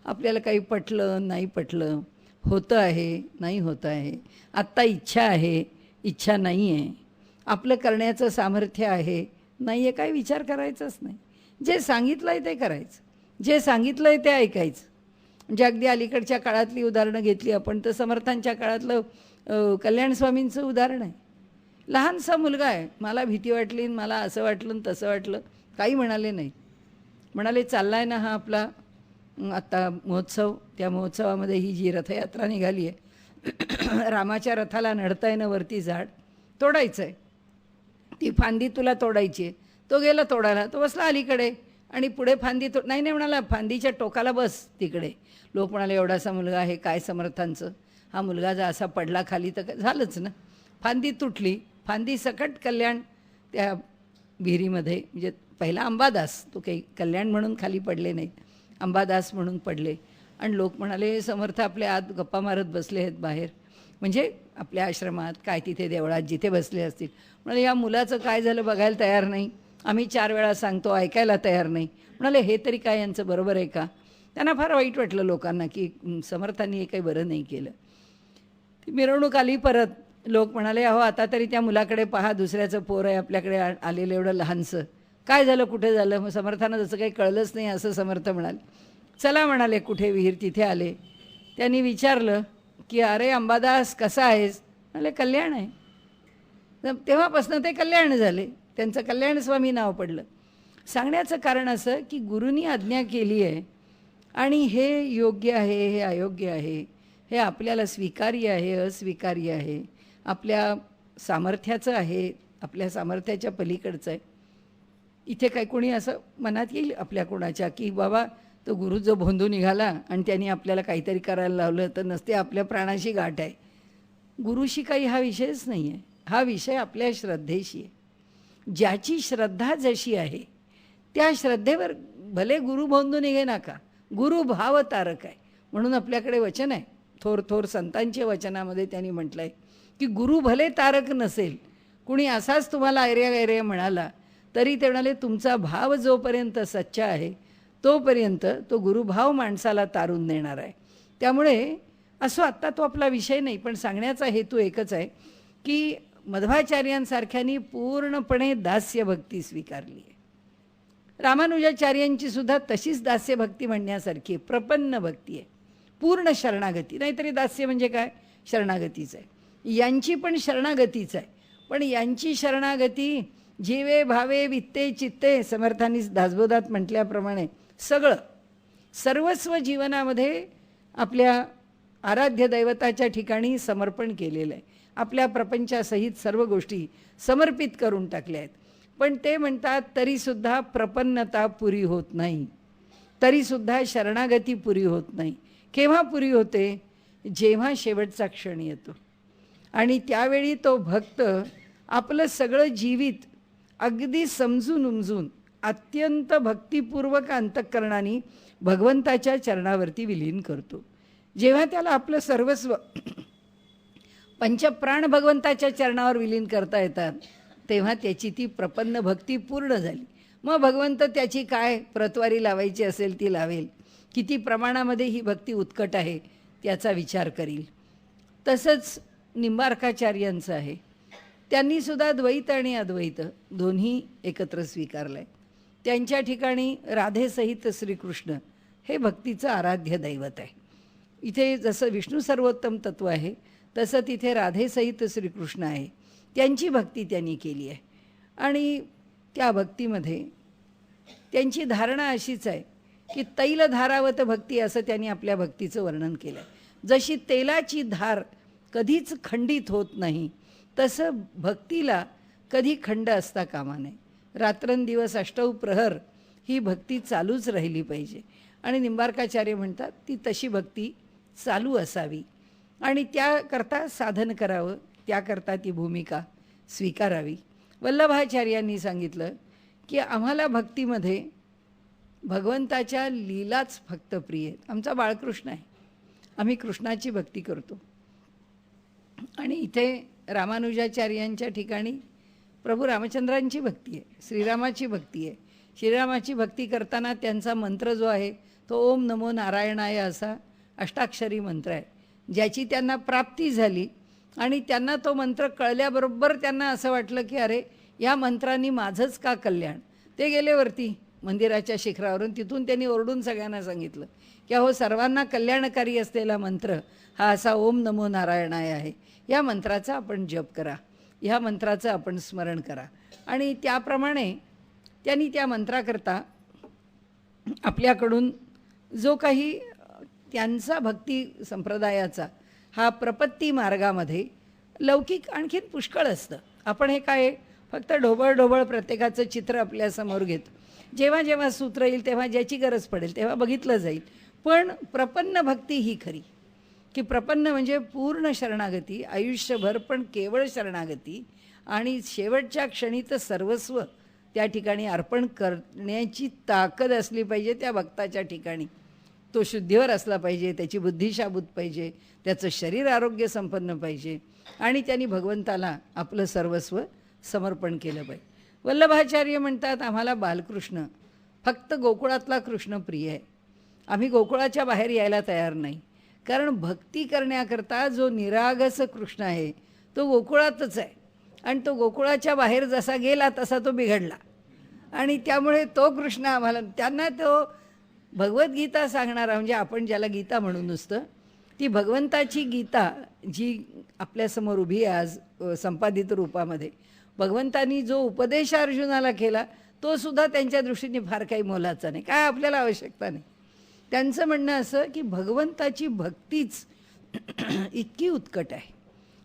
आपल्याला काही पटलं नाही पटलं, होतं आहे नाही होतं आहे, आत्ता इच्छा आहे इच्छा नाही आहे, आपलं करण्याचं सामर्थ्य आहे नाही आहे, काही विचार करायचाच नाही. जे सांगितलं आहे ते करायचं, जे सांगितलं आहे ते ऐकायचं. म्हणजे अगदी अलीकडच्या काळातली उदाहरणं घेतली आपण तर समर्थांच्या काळातलं कल्याण स्वामींचं उदाहरण आहे. लहानसा मुलगा आहे, मला भीती वाटली, मला असं वाटलं तसं वाटलं, काही म्हणाले नाहीत. म्हणाले चालला आहे ना हा आपला आत्ता महोत्सव, त्या महोत्सवामध्ये ही जी रथयात्रा निघाली आहे, रामाच्या रथाला नडता आहे ना वरती झाड तोडायचं आहे, ती फांदी तुला तोडायची आहे. तो गेला तोडायला, तो बसला अलीकडे आणि पुढे फांदी नाही नाही म्हणाला फांदीच्या टोकाला बस तिकडे. लोक म्हणाले एवढासा मुलगा आहे काय समर्थांचं, हा मुलगा जर असा पडला खाली तर झालंच ना. फांदी तुटली, फांदी सकट कल्याण त्या विहिरीमध्ये, म्हणजे पहिला अंबादास, तो काही कल्याण म्हणून खाली पडले नाहीत, अंबादास म्हणून पडले. आणि लोक म्हणाले समर्थ आपले आत गप्पा मारत बसले आहेत बाहेर, म्हणजे आपल्या आश्रमात काय तिथे देवळात जिथे बसले असतील. म्हणाले या मुलाचं काय झालं बघायला तयार नाही, आम्ही 4 वेळा सांगतो ऐकायला तयार नाही. म्हणाले हे तरी काय यांचं बरोबर आहे का. त्यांना फार वाईट वाटलं लोकांना की समर्थांनी हे काही बरं नाही केलं. ती मिरवणूक आली परत. लोक म्हणाले अहो आता तरी त्या मुलाकडे पहा, दुसऱ्याचं पोर आहे आपल्याकडे आलेलं एवढं लहानसं, काय झालं कुठे झालं. मग समर्थांना जसं काही कळलंच नाही असं समर्थ म्हणाले. चला म्हणाले कुठे विहीर, तिथे आले. त्यांनी विचारलं की अरे अंबादास कसा आहेस. म्हणाले कल्याण आहे. तेव्हापासून ते कल्याण झाले, त्यांचं कल्याण स्वामी नाव पडलं. सांगण्याचं कारण असं की गुरूंनी आज्ञा केली आहे आणि हे योग्य आहे हे अयोग्य आहे, हे आपल्याला स्वीकार्य आहे अस्वीकार्य आहे, आपल्या सामर्थ्याचं आहे आपल्या सामर्थ्याच्या पलीकडचं आहे. इथे काही कोणी असं मनात येईल आपल्या कोणाच्या की बाबा तो गुरु जो भोंदू निघाला आणि त्यांनी आपल्याला काहीतरी करायला लावलं तर नसते आपल्या प्राणाशी गाठ आहे. गुरुशी काही हा विषयच नाही आहे, हा विषय आपल्या श्रद्धेशी आहे. ज्याची श्रद्धा जशी आहे त्या श्रद्धेवर भले गुरु भोंदू निघे नका, गुरु भाव तारक आहे. म्हणून आपल्याकडे वचन आहे, थोर थोर संतांच्या वचनामध्ये त्यांनी म्हटलं आहे की गुरु भले तारक नसेल, कुणी असाच तुम्हाला ऐर्या गैर्या म्हणाला तरी ते म्हणाले तुमचा भाव जोपर्यंत सच्चा आहे तोपर्यंत तो गुरुभाव माणसाला तारून नेणार आहे. त्यामुळे असो, आत्ता तो आपला विषय नाही, पण सांगण्याचा हेतू एकच आहे की मध्वाचार्यांसारख्यांनी पूर्णपणे दास्यभक्ती स्वीकारली आहे. रामानुजाचार्यांची सुद्धा तशीच दास्यभक्ती म्हणण्यासारखी आहे, प्रपन्न भक्ती आहे, पूर्ण शरणागती. नाहीतरी दास्य म्हणजे काय, शरणागतीच आहे. यांची पण शरणागतीच आहे, पण यांची शरणागती जीवे भावे वित्ते चित्ते, समर्थांनी दासबोधात म्हटल्याप्रमाणे सगळं सर्वस्व जीवनामध्ये आपल्या आराध्य दैवताच्या ठिकाणी समर्पण केलेलं आहे. आपल्या प्रपंचासहित सर्व गोष्टी समर्पित करून टाकल्या आहेत. पण ते म्हणतात तरीसुद्धा प्रपन्नता पुरी होत नाही, तरीसुद्धा शरणागती पुरी होत नाही. केव्हा पुरी होते, जेव्हा शेवटचा क्षण येतो आणि त्यावेळी तो भक्त आपलं सगळं जीवित अगदी समजून उमजून अत्यंत भक्तिपूर्वक अंतःकरणाने भगवंताच्या चरणावरती विलीन करतो. जेव्हा त्याला आपलं सर्वस्व पंचप्राण भगवंताच्या चरणावर विलीन करता येतात, तेव्हा त्याची ती प्रपन्न भक्ती पूर्ण झाली. मग भगवंत त्याची काय प्रतवारी लावायची असेल ती लावेल, किती प्रमाणामध्ये ही भक्ती उत्कट आहे त्याचा विचार करील. तसंच निंबार्काचार्यांचं आहे, त्यांनीसुद्धा द्वैत आणि अद्वैत दोन्ही एकत्र स्वीकारलं आहे. त्यांच्या ठिकाणी राधेसहित श्रीकृष्ण हे भक्तीचं आराध्य दैवत आहे. इथे जसं विष्णू सर्वोत्तम तत्व आहे, तसं तिथे राधेसहित श्रीकृष्ण आहे. त्यांची भक्ती त्यांनी केली आहे आणि त्या भक्तीमध्ये त्यांची धारणा अशीच आहे की तैलधारावत भक्ती, असं त्यांनी आपल्या भक्तीचं वर्णन केलं आहे. जशी तेलाची धार कधीच खंडित होत नाही, तसं भक्तीला कधी खंड असता कामा नये. रात्रंदिवस अष्टौ प्रहर ही भक्ती चालूच राहिली पाहिजे. आणि निंबार्काचार्य म्हणतात ती तशी भक्ती चालू असावी आणि त्याकरता साधन करावं, त्याकरता ती भूमिका स्वीकारावी. वल्लभाचार्यांनी सांगितलं की आम्हाला भक्तीमध्ये भगवंताच्या लीलाच फक्त प्रिय आहेत. आमचा बाळकृष्ण आहे, आम्ही कृष्णाची भक्ती करतो. आणि इथे रामानुजाचार्यांच्या ठिकाणी प्रभू रामचंद्रांची भक्ती आहे, श्रीरामाची भक्ती आहे. श्रीरामाची भक्ती करताना त्यांचा मंत्र जो आहे तो ओम नमो नारायणाय असा अष्टाक्षरी मंत्र आहे, ज्याची त्यांना प्राप्ती झाली. आणि त्यांना तो मंत्र कळल्याबरोबर त्यांना असं वाटलं की अरे या मंत्रांनी माझंच का कल्याण. ते गेले वरती मंदिराच्या शिखरावरून, तिथून त्यांनी ओरडून सगळ्यांना सांगितलं की अहो सर्वांना कल्याणकारी असलेला मंत्र हा असा ओम नमो नारायणाय आहे. या मंत्राचा आपण जप करा, ह्या मंत्राचं आपण स्मरण करा. आणि त्याप्रमाणे त्यांनी त्या मंत्राकरता आपल्याकडून जो काही त्यांचा भक्ती संप्रदायाचा हा प्रपत्ती मार्गामध्ये लौकिक आणखीन पुष्कळ असतं. आपण हे काय फक्त ढोबळ ढोबळ प्रत्येकाचं चित्र आपल्यासमोर घेतो. जेव्हा जेव्हा सूत्र येईल तेव्हा ज्याची गरज पडेल तेव्हा बघितलं जाईल. पण प्रपन्न भक्ती ही खरी, की प्रपन्न म्हणजे पूर्ण शरणागती, आयुष्यभर पण केवळ शरणागती आणि शेवटच्या क्षणी तर सर्वस्व त्या ठिकाणी अर्पण करण्याची ताकद असली पाहिजे त्या भक्ताच्या ठिकाणी. तो शुद्धीवर असला पाहिजे, त्याची बुद्धी शाबूत पाहिजे, त्याचं शरीर आरोग्य संपन्न पाहिजे आणि त्यांनी भगवंताला आपलं सर्वस्व समर्पण केलं पाहिजे. वल्लभाचार्य म्हणतात आम्हाला बालकृष्ण, फक्त गोकुळातला कृष्ण प्रिय आहे. आम्ही गोकुळाच्या बाहेर यायला तयार नाही, कारण भक्ती करण्याकरता जो निरागस कृष्ण आहे तो गोकुळातच आहे आणि तो गोकुळाच्या बाहेर जसा गेला तसा तो बिघडला. आणि त्यामुळे तो कृष्ण आम्हाला, त्यांना तो भगवद्गीता सांगणारा, म्हणजे आपण ज्याला गीता म्हणून नुसतं, ती भगवंताची गीता जी आपल्यासमोर उभी आहे आज संपादित रूपामध्ये, भगवंतांनी जो उपदेश अर्जुनाला केला तो सुद्धा त्यांच्या दृष्टीने फार काही मोलाचा नाही, काय आपल्याला आवश्यकता नाही. त्यांचं म्हणणं असं की भगवंताची भक्तीच इतकी उत्कट आहे,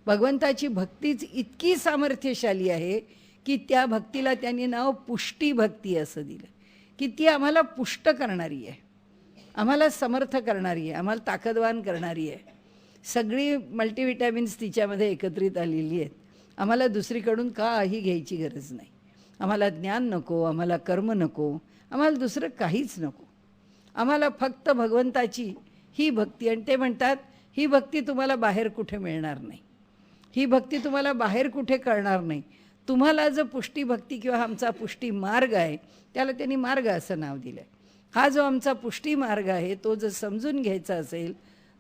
भगवंताची भक्तीच इतकी सामर्थ्यशाली आहे की त्या भक्तीला त्यांनी नाव पुष्टी भक्ती असं दिलं, की ती आम्हाला पुष्ट करणारी आहे, आम्हाला समर्थ करणारी आहे, आम्हाला ताकदवान करणारी आहे. सगळी मल्टीविटॅमिन्स तिच्यामध्ये एकत्रित आलेली आहेत. आम्हाला दुसरीकडून काही घ्यायची गरज नाही. आम्हाला ज्ञान नको, आम्हाला कर्म नको, आम्हाला दुसरं काहीच नको. आम्हाला फक्त भगवंताची ही भक्ती. आणि ते म्हणतात ही भक्ती तुम्हाला बाहेर कुठे मिळणार नाही, ही भक्ती तुम्हाला बाहेर कुठे कळणार नाही. तुम्हाला जो पुष्टी भक्ती किंवा आमचा पुष्टी मार्ग आहे त्याला त्यांनी मार्ग असं नाव दिलं आहे. हा जो आमचा पुष्टी मार्ग आहे तो जर समजून घ्यायचा असेल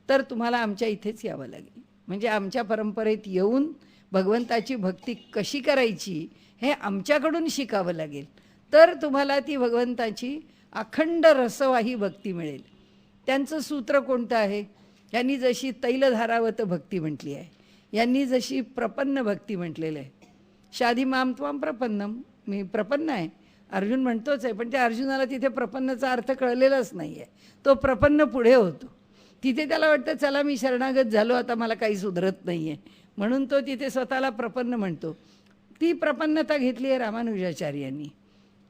तर तुम्हाला आमच्या इथेच यावं लागेल. म्हणजे आमच्या परंपरेत येऊन भगवंताची भक्ती कशी करायची हे आमच्याकडून शिकावं लागेल. तर तुम्हाला ती भगवंताची अखंड रसवाही भक्ती मिळेल. त्यांचं सूत्र कोणतं आहे? यांनी जशी तैलधारावत भक्ती म्हटली आहे, यांनी जशी प्रपन्न भक्ती म्हटलेलं आहे. शाधी माम त्वाम प्रपन्नम, मी प्रपन्न आहे अर्जुन म्हणतोच आहे, पण त्या अर्जुनाला तिथे प्रपन्नचा अर्थ कळलेलाच नाही आहे. तो प्रपन्न पुढे होतो. तिथे त्याला वाटतं चला मी शरणागत झालो, आता मला काही सुधरत नाही आहे, म्हणून तो तिथे स्वतःला प्रपन्न म्हणतो. ती प्रपन्नता घेतली आहे रामानुजाचार्यांनी.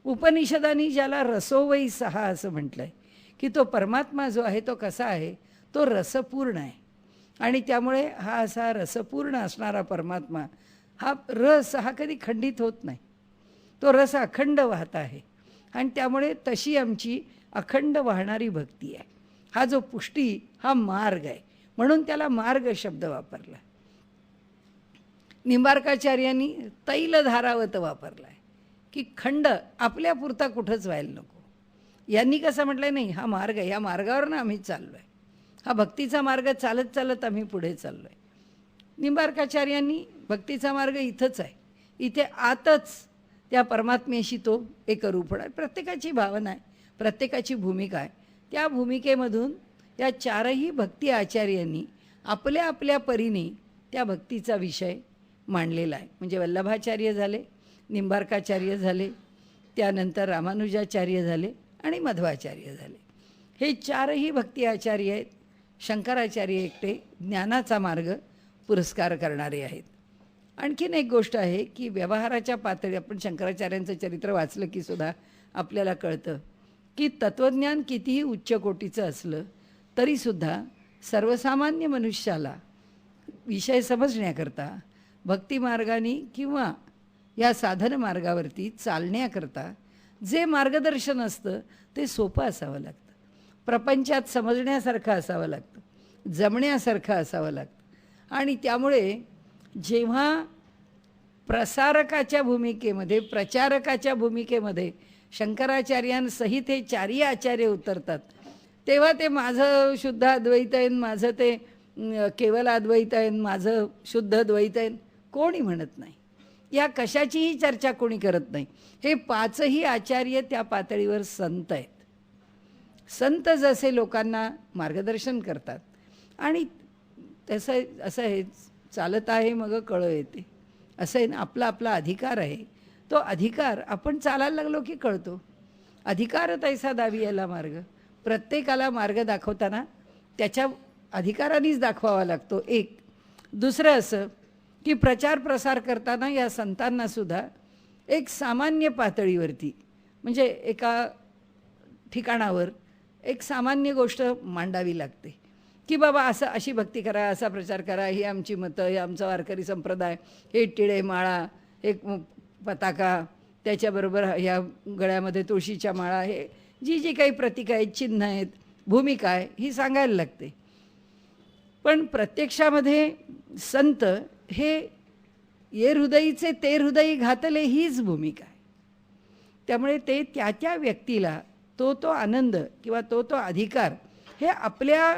उपनिषदांनी ज्याला रसोवई सहा असं म्हटलं आहे की तो परमात्मा जो आहे तो कसा आहे, तो रसपूर्ण आहे. आणि त्यामुळे हा असा रसपूर्ण असणारा परमात्मा, हा रस हा कधी खंडित होत नाही, तो रस अखंड वाहत आहे. आणि त्यामुळे तशी आमची अखंड वाहणारी भक्ती आहे. हा जो पुष्टी हा मार्ग आहे, म्हणून त्याला मार्ग शब्द वापरला. निंबार्काचार्यांनी तैलधारावत वापरला आहे की खंड आपल्यापुरता कुठंच व्हायला नको. यांनी कसं म्हटलं नाही, हा मार्ग आहे, या मार्गावर ना आम्ही चाललो आहे, हा भक्तीचा मार्ग चालत चालत आम्ही पुढे चाललो आहे. निंबार्काचार्यांनी भक्तीचा मार्ग इथंच आहे, इथे आतच त्या परमात्म्याशी तो एकरूप आहे. प्रत्येकाची भावना आहे, प्रत्येकाची भूमिका आहे. त्या भूमिकेमधून या चारही भक्ती आचार्यांनी आपल्या आपल्या परीने त्या भक्तीचा विषय मांडलेला आहे. म्हणजे वल्लभाचार्य झाले, निंबार्काचार्य झाले, त्यानंतर रामानुजाचार्य झाले आणि मध्वाचार्य झाले. हे चारही भक्ती आचार्य आहेत. शंकराचार्य एकटे ज्ञानाचा मार्ग पुरस्कार करणारे आहेत. आणखीन एक गोष्ट आहे की व्यवहाराच्या पातळी, आपण शंकराचार्यांचं चरित्र वाचलं की सुद्धा आपल्याला कळतं की तत्त्वज्ञान कितीही उच्च कोटीचं असलं तरीसुद्धा सर्वसामान्य मनुष्याला विषय समजण्याकरता भक्तिमार्गाने किंवा या साधन मार्गावरती चालण्याकरता जे मार्गदर्शन असतं ते सोपं असावं लागतं, प्रपंचात समजण्यासारखं असावं लागतं, जमण्यासारखं असावं लागतं. आणि त्यामुळे जेव्हा प्रसारकाच्या भूमिकेमध्ये, प्रचारकाच्या भूमिकेमध्ये शंकराचार्यांसहित हे चारही आचार्य उतरतात, तेव्हा ते माझं शुद्ध अद्वैत आहे, माझं ते केवल अद्वैत आहे, माझं शुद्ध द्वैत आहे, कोणी म्हणत नाही. या कशाचीही चर्चा कोणी करत नाही. हे पाचही आचार्य त्या पातळीवर संत आहेत. संत जसे लोकांना मार्गदर्शन करतात आणि तसं असं हे चालत आहे मग कळ येते असं आहे ना. आपला आपला अधिकार आहे, तो अधिकार आपण चालायला लागलो की कळतो. अधिकार तैसा दावी याला मार्ग. प्रत्येकाला मार्ग दाखवताना त्याच्या अधिकारानेच दाखवावा लागतो. एक दुसरं असं की प्रचार प्रसार करताना या संतांनासुद्धा एक सामान्य पातळीवरती, म्हणजे एका ठिकाणावर एक सामान्य गोष्ट मांडावी लागते की बाबा असं अशी भक्ती करा, असा प्रचार करा, ही आमची मतं, हे आमचा वारकरी संप्रदाय, हे टिळे माळा, हे पताका, त्याच्याबरोबर ह्या गळ्यामध्ये तुळशीच्या माळा, हे जी जी काही प्रतीक आहेत, चिन्ह आहेत, भूमिका आहे, ही सांगायला लागते. पण प्रत्यक्षामध्ये संत हे ये हृदयीचे ते हृदयी घातले हीच भूमिका आहे. त्यामुळे ते त्या त्या व्यक्तीला तो तो आनंद किंवा तो तो अधिकार हे आपल्या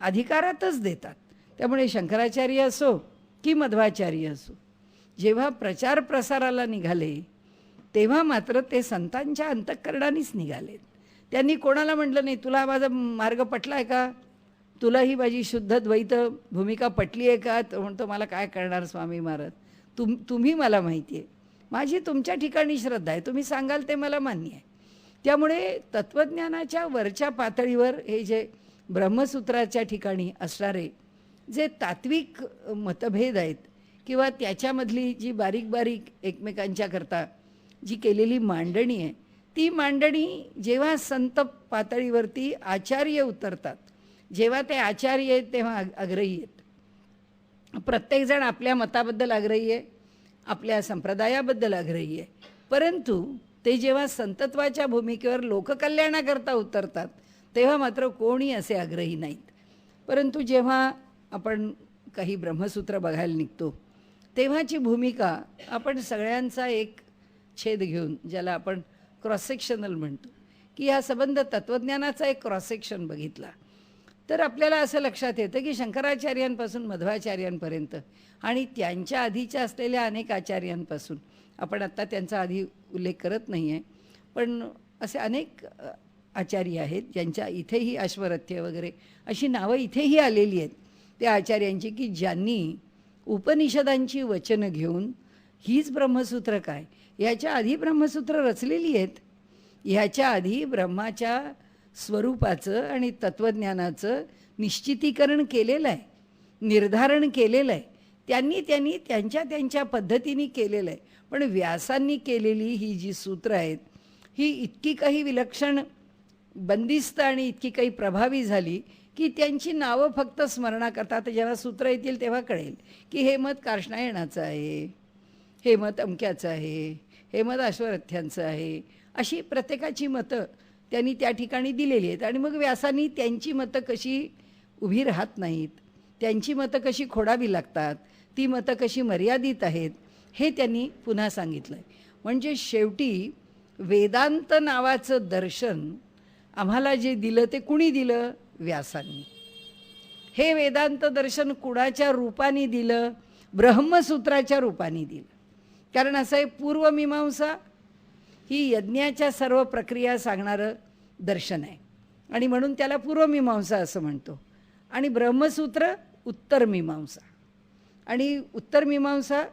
अधिकारातच देतात. त्यामुळे शंकराचार्य असो की मध्वाचार्य असो, जेव्हा प्रचार प्रसाराला निघाले तेव्हा मात्र ते संतांच्या अंतःकरणानेच निघालेत. त्यांनी कोणाला म्हटलं नाही तुला माझा मार्ग पटला आहे का, तुला ही माझी शुद्ध द्वैत भूमिका पटली आहे का. तो म्हणतो मला काय करणार स्वामी महाराज, तुम्ही मला माहिती आहे, माझी तुमच्या ठिकाणी श्रद्धा आहे, तुम्ही सांगाल ते मला मान्य आहे. त्यामुळे तत्त्वज्ञानाच्या वरच्या पातळीवर हे जे ब्रह्मसूत्राच्या ठिकाणी असणारे जे तात्विक मतभेद आहेत किंवा त्याच्यामधली जी बारीक बारीक एकमेकांच्या करता जी केलेली मांडणी आहे, ती मांडणी जेव्हा संत पातळीवरती आचार्य उतरतात, जेव्हा ते आचार्य आहेत तेव्हा आग्रही आहेत. प्रत्येकजण आपल्या मताबद्दल आग्रही आहे, आपल्या संप्रदायाबद्दल आग्रही आहे. परंतु ते जेव्हा संतत्वाच्या भूमिकेवर लोककल्याणाकरता उतरतात तेव्हा मात्र कोणी असे आग्रही नाहीत. परंतु जेव्हा आपण काही ब्रह्मसूत्र बघायला निघतो तेव्हाची भूमिका आपण सगळ्यांचा एक छेद घेऊन, ज्याला आपण क्रॉस सेक्शनल म्हणतो, की हा संबंध तत्त्वज्ञानाचा एक क्रॉस सेक्शन बघितला तर आपल्याला असं लक्षात येतं की शंकराचार्यांपासून मध्वाचार्यांपर्यंत आणि त्यांच्या आधीच्या असलेल्या अनेक आचार्यांपासून, आपण आत्ता त्यांचा आधी उल्लेख करत नाही आहे, पण असे अनेक आचार्य आहेत ज्यांच्या इथेही अश्वरथ्य वगैरे अशी नावं इथेही आलेली आहेत त्या आचार्यांची, की ज्यांनी उपनिषदांची वचनं घेऊन हीच ब्रह्मसूत्र काय, ह्याच्या आधी ब्रह्मसूत्र रचलेली आहेत, ह्याच्या आधी ब्रह्माच्या स्वरूपाचं आणि तत्त्वज्ञानाचं निश्चितीकरण केलेलं आहे, निर्धारण केलेलं आहे, त्यांनी त्यांच्या पद्धतीने केलेलं आहे. पण व्यासांनी केलेली ही जी सूत्र आहेत ही इतकी काही विलक्षण बंदिस्त आणि इतकी काही प्रभावी झाली की त्यांची नावं फक्त स्मरणाकरता, तर जेव्हा सूत्र येतील तेव्हा कळेल की हे मत कार्ष्णायणाचं आहे, हे मत अमक्याचं आहे, हे मत अश्वरथ्यांचं आहे, अशी प्रत्येकाची मतं त्यांनी त्या ठिकाणी दिलेली आहेत. आणि मग व्यासांनी त्यांची मतं कशी उभी राहत नाहीत, त्यांची मतं कशी खोडावी लागतात, ती मतं कशी मर्यादित आहेत, हे त्यांनी पुन्हा सांगितलं आहे. म्हणजे शेवटी वेदांत नावाचं दर्शन आम्हाला जे दिलं ते कुणी दिलं? व्यासांनी. हे वेदांत दर्शन कुणाच्या रूपाने दिलं? ब्रह्मसूत्राच्या रूपाने दिलं. कारण असं आहे, पूर्वमीमांसा ही यज्ञाच्या सर्व प्रक्रिया सांगणारं दर्शन आहे आणि म्हणून त्याला पूर्वमीमांसा असं म्हणतो. आणि ब्रह्मसूत्र उत्तरमीमांसा, आणि उत्तरमीमांसा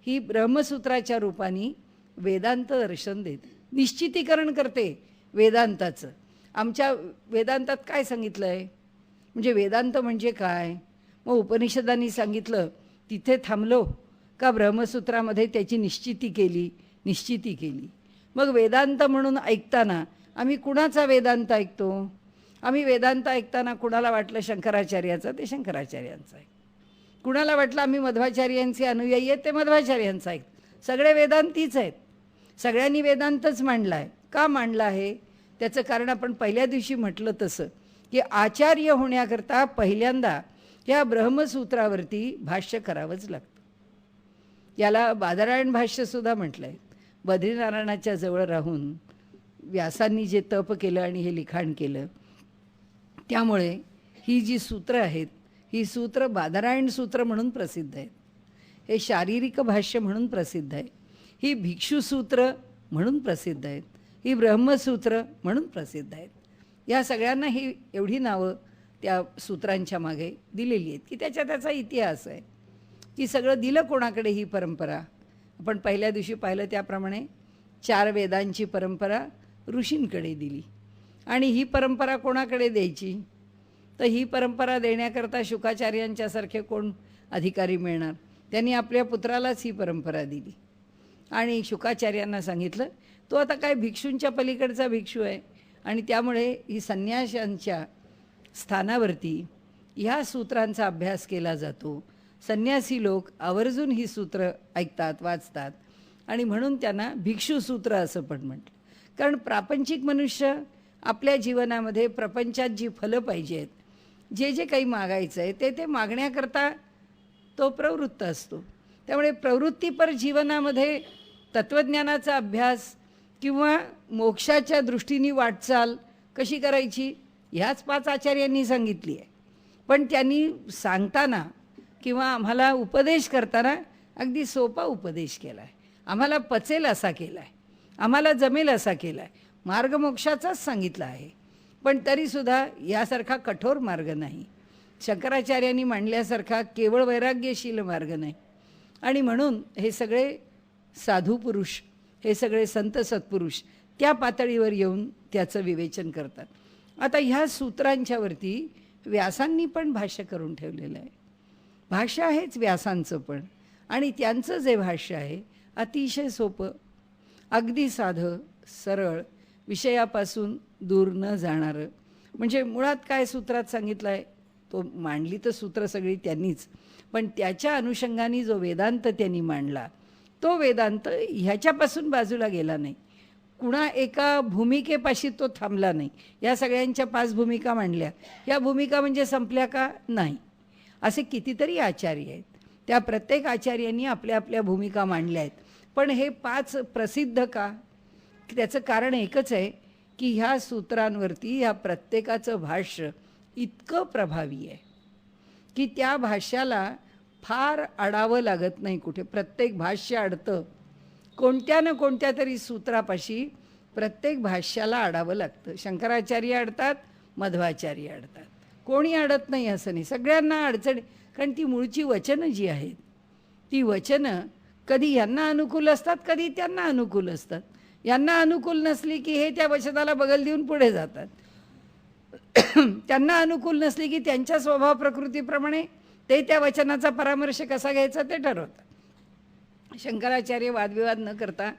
ही ब्रह्मसूत्राच्या रूपाने वेदांत दर्शन देते, निश्चितीकरण करते वेदांताचं. आमच्या वेदांतात काय सांगितलं आहे, म्हणजे वेदांत म्हणजे काय? मग उपनिषदांनी सांगितलं तिथे थांबलो का ब्रह्मसूत्रामध्ये त्याची निश्चिती केली. मग वेदांत म्हणून ऐकताना आम्ही कुणाचा वेदांत ऐकतो? आम्ही वेदांत ऐकताना कुणाला वाटलं शंकराचार्याचा, ते शंकराचार्यांचा आहे. कुणाला वाटलं आम्ही मध्वाचार्यांचे अनुयायी आहेत, ते मध्वाचार्यांचा ऐक. सगळे वेदांतीच आहेत, सगळ्यांनी वेदांतच मांडला आहे. का मांडला आहे त्याचं कारण आपण पहिल्या दिवशी म्हटलं तसं, की आचार्य होण्याकरता पहिल्यांदा या ब्रह्मसूत्रावरती भाष्य करावंच लागतं. याला बादरायण भाष्यसुद्धा म्हटलं आहे. बद्रीनारायणाच्या जवळ राहून व्यासांनी जे तप केलं आणि हे लिखाण केलं, त्यामुळे ही जी सूत्र आहेत ही सूत्र बादरायण सूत्र म्हणून प्रसिद्ध आहेत, हे शारीरिक भाष्य म्हणून प्रसिद्ध आहे, ही भिक्षुसूत्र म्हणून प्रसिद्ध आहेत, ही ब्रह्मसूत्र म्हणून प्रसिद्ध आहेत. या सगळ्यांना ही एवढी नावं त्या सूत्रांच्या मागे दिलेली आहेत की त्याचा इतिहास आहे की सगळं दिलं कोणाकडे ही परंपरा. आपण पहिल्या दिवशी पाहिलं त्याप्रमाणे 4 वेदांची परंपरा ऋषींकडे दिली. आणि ही परंपरा कोणाकडे द्यायची? तर ही परंपरा देण्याकरता शुकाचार्यांच्यासारखे कोण अधिकारी मिळणार? त्यांनी आपल्या पुत्रालाच ही परंपरा दिली आणि शुकाचार्यांना सांगितलं तो आता काय भिक्षूंच्या पलीकडचा भिक्षू आहे आणि त्यामुळे ही संन्याशांच्या स्थानावरती ह्या सूत्रांचा अभ्यास केला जातो. संन्यासी लोक आवर्जून ही सूत्र ऐकतात, वाचतात आणि म्हणून त्यांना भिक्षुसूत्र असं पण म्हटलं. कारण प्रापंचिक मनुष्य आपल्या जीवनामध्ये प्रपंचात जी फलं पाहिजे आहेत, जे काही मागायचं आहे ते मागण्याकरता तो प्रवृत्त असतो. त्यामुळे प्रवृत्तीपर जीवनामध्ये तत्त्वज्ञानाचा अभ्यास किंवा मोक्षाच्या दृष्टीने वाटचाल कशी करायची ह्याच 5 आचार्यांनी सांगितली आहे. पण त्यांनी सांगताना किंवा आम्हाला उपदेश करताना अगदी सोपा उपदेश केला आहे, आम्हाला पचेल असा केला आहे, आम्हाला जमेल असा केला आहे, मार्ग मोक्षाचाच सांगितला आहे. पण तरीसुद्धा यासारखा कठोर मार्ग नाही, शंकराचार्यांनी मांडल्यासारखा केवळ वैराग्यशील मार्ग नाही. आणि म्हणून हे सगळे साधू पुरुष, हे सगळे संत सत्पुरुष त्या पातळीवर येऊन त्याचं विवेचन करतात. आता ह्या सूत्रांच्यावरती व्यासांनी पण भाष्य करून ठेवलेलं आहे. भाष्य आहेच व्यासांचं पण, आणि त्यांचं जे भाष्य आहे अतिशय सोपं, अगदी साधं, सरळ, विषयापासून दूर न जाणारं. म्हणजे मुळात काय सूत्रात सांगितलं आहे, तो मांडली तर सूत्र सगळी त्यांनीच, पण त्याच्या अनुषंगाने जो वेदांत त्यांनी मांडला तो वेदांत ह्याच्यापासून बाजूला गेला नाही, कुणा एका भूमिकेपाशी तो थांबला नाही. या सगळ्यांच्या 5 भूमिका मांडल्या, या भूमिका म्हणजे संपल्या का? नाही. असे कितीतरी आचार्य आहेत, त्या प्रत्येक आचार्यांनी आपल्या आपल्या भूमिका मांडल्या आहेत. पण हे 5 प्रसिद्ध का? त्याचं कारण एकच आहे की ह्या सूत्रांवरती ह्या प्रत्येकाचं भाष्य इतकं प्रभावी आहे की त्या भाष्याला फार अडावं लागत नाही कुठे. प्रत्येक भाष्य अडतं, कोणत्या ना कोणत्या तरी सूत्रापाशी प्रत्येक भाष्याला अडावं लागतं. शंकराचार्य अडतात, मध्वाचार्य अडतात, कोणी अडत नाही असं नाही. सगळ्यांना अडचण, कारण ती मूळची वचनं जी आहेत ती वचनं कधी यांना अनुकूल असतात, कधी त्यांना अनुकूल असतात. यांना अनुकूल नसली की हे त्या वचनाला बगल देऊन पुढे जातात. त्यांना अनुकूल नसली की त्यांच्या स्वभाव प्रकृतीप्रमाणे ते त्या वचनाचा परामर्श कसा घ्यायचा ते ठरवतात. शंकराचार्य वादविवाद न करता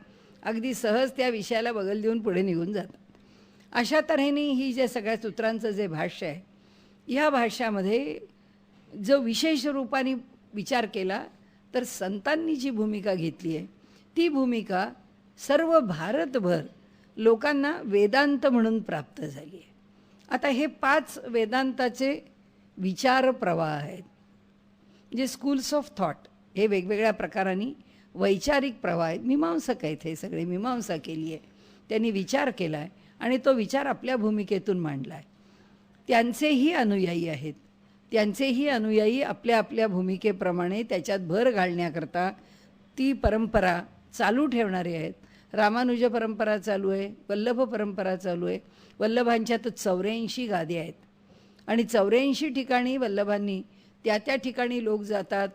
अगदी सहज त्या विषयाला बगल देऊन पुढे निघून जातात. अशा तऱ्हेने ही जे सगळ्या सूत्रांचं जे भाष्य आहे, ह्या भाष्यामध्ये जो विशेष रूपाने विचार केला तर संतांनी जी भूमिका घेतली आहे ती भूमिका सर्व भारतभर लोकांना वेदांत म्हणून प्राप्त झाली आहे. आता हे 5 वेदांताचे विचार प्रवाह आहेत, जे स्कूल्स ऑफ थॉट, हे वेगवेगळ्या प्रकारांनी वैचारिक प्रवाह आहेत. मीमांसक आहेत, हे सगळे मीमांसा केली आहे, त्यांनी विचार केला आहे आणि तो विचार आपल्या भूमिकेतून मांडला आहे. त्यांचेही अनुयायी आहेत, त्यांचेही अनुयायी आपल्या आपल्या भूमिकेप्रमाणे त्याच्यात भर घालण्याकरता ती परंपरा चालू ठेवणारे आहेत. रामानुज परंपरा चालू आहे, वल्लभ परंपरा चालू आहे. वल्लभांच्या तर 84 गाद्या आहेत आणि 84 ठिकाणी वल्लभांनी त्या ठिकाणी लोक जातात,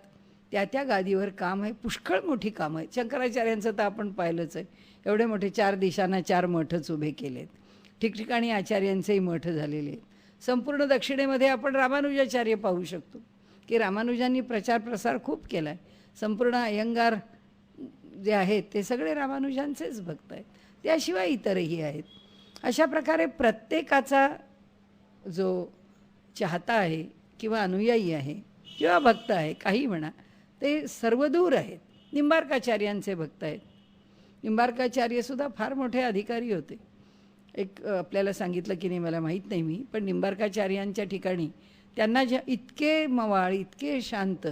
त्या गादीवर काम आहे. पुष्कळ मोठी कामं आहेत. शंकराचार्यांचं तर आपण पाहिलंच आहे, एवढे मोठे 4 दिशांना 4 मठच उभे केलेत. ठिकठिकाणी आचार्यांचेही मठ झालेले आहेत. संपूर्ण दक्षिणेमध्ये आपण रामानुजाचार्य पाहू शकतो की रामानुजांनी प्रचार प्रसार खूप केला आहे. संपूर्ण अयंगार जे आहेत ते सगळे रामानुजांचेच भक्त आहेत, त्याशिवाय इतरही आहेत. अशा प्रकारे प्रत्येकाचा जो चाहता आहे किंवा अनुयायी आहे किंवा भक्त आहे, काही म्हणा, ते सर्वदूर आहेत. निंबार्काचार्यांचे भक्त आहेत. निंबार्काचार्यसुद्धा फार मोठे अधिकारी होते. एक आपल्याला सांगितलं की नाही मला माहीत नाही मी, पण निंबार्काचार्यांच्या ठिकाणी त्यांना इतके मवाळ, इतके शांत,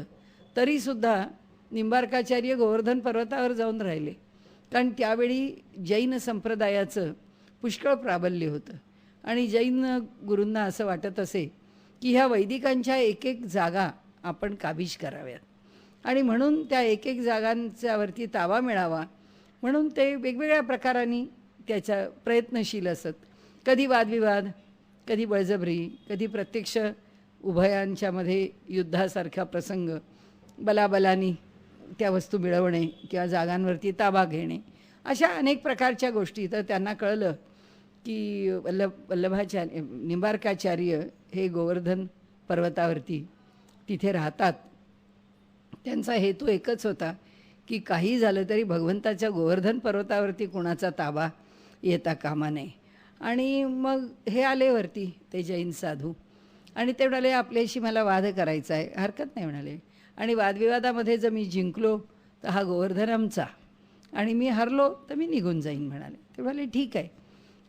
तरीसुद्धा निंबार्काचार्य गोवर्धन पर्वतावर जाऊन राहिले, कारण त्यावेळी जैन संप्रदायाचं पुष्कळ प्राबल्य होतं आणि जैन गुरूंना असं वाटत असे की ह्या वैदिकांच्या एक एक जागा आपण काबीज कराव्यात आणि म्हणून त्या एक एक जागांच्यावरती ताबा मिळावा म्हणून ते वेगवेगळ्या प्रकारांनी त्याच्या प्रयत्नशील असत. कधी वादविवाद, कधी बळजबरी, कधी प्रत्यक्ष उभयांच्यामध्ये युद्धासारखा प्रसंग, बलाबलानी त्या वस्तू मिळवणे किंवा जागांवरती ताबा घेणे, अशा अनेक प्रकारच्या गोष्टी. तर त्यांना कळलं की वल्लभाचार्य निंबार्काचार्य हे गोवर्धन पर्वतावरती तिथे राहतात. त्यांचा हेतू एकच होता की काही झालं तरी भगवंताच्या गोवर्धन पर्वतावरती कोणाचा ताबा येता कामा नये. आणि मग हे आले वरती ते जैन साधू आणि ते म्हणाले आपल्याशी मला वाद करायचा आहे. हरकत नाही म्हणाले, आणि वादविवादामध्ये जर मी जिंकलो तर हा गोवर्धन आमचा आणि मी हरलो तर मी निघून जाईन म्हणाले. ते म्हणाले ठीक आहे.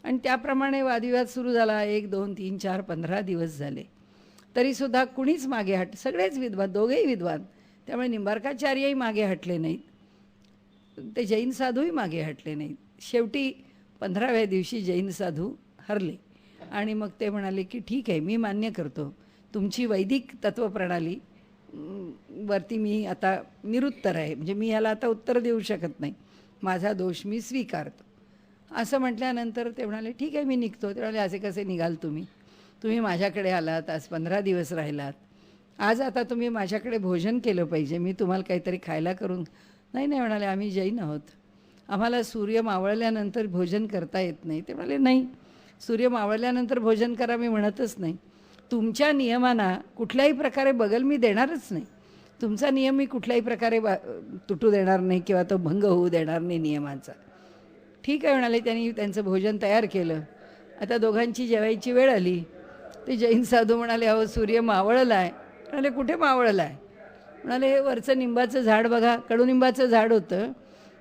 आणि त्याप्रमाणे वादविवाद सुरू झाला. 1, 2, 3, 4, 15 दिवस झाले तरीसुद्धा कुणीच मागे सगळेच विद्वान, दोघेही विद्वान, त्यामुळे निंबार्काचार्यही मागे हटले नाहीत, ते जैन साधूही मागे हटले नाहीत. शेवटी 15व्या दिवशी जैन साधू हरले आणि मग ते म्हणाले की ठीक आहे, मी मान्य करतो तुमची वैदिक तत्त्वप्रणाली वरती मी आता निरुत्तर आहे, म्हणजे मी ह्याला आता उत्तर देऊ शकत नाही, माझा दोष मी स्वीकारतो. असं म्हटल्यानंतर ते म्हणाले ठीक आहे मी निघतो. ते म्हणाले असे कसे निघाल तुम्ही? तुम्ही माझ्याकडे आलात, आज 15 दिवस राहिलात, आज आता तुम्ही माझ्याकडे भोजन केलं पाहिजे, मी तुम्हाला काहीतरी खायला करून. नाही नाही म्हणाले, आम्ही जैन आहोत, आम्हाला सूर्य मावळल्यानंतर भोजन करता येत नाही. ते म्हणाले नाही, सूर्य मावळल्यानंतर भोजन करा मी म्हणतच नाही, तुमच्या नियमांना कुठल्याही प्रकारे बगल मी देणारच नाही, तुमचा नियम मी कुठल्याही प्रकारे तुटू देणार नाही किंवा तो भंग होऊ देणार नाही नियमांचा. ठीक आहे म्हणाले. त्यांनी त्यांचं भोजन तयार केलं. आता दोघांची जेवायची वेळ आली. ते जैन साधू म्हणाले अहो सूर्य मावळला आहे. म्हणाले कुठे मावळला आहे? म्हणाले हे वरचं निंबाचं झाड बघा, कडुनिंबाचं झाड होतं,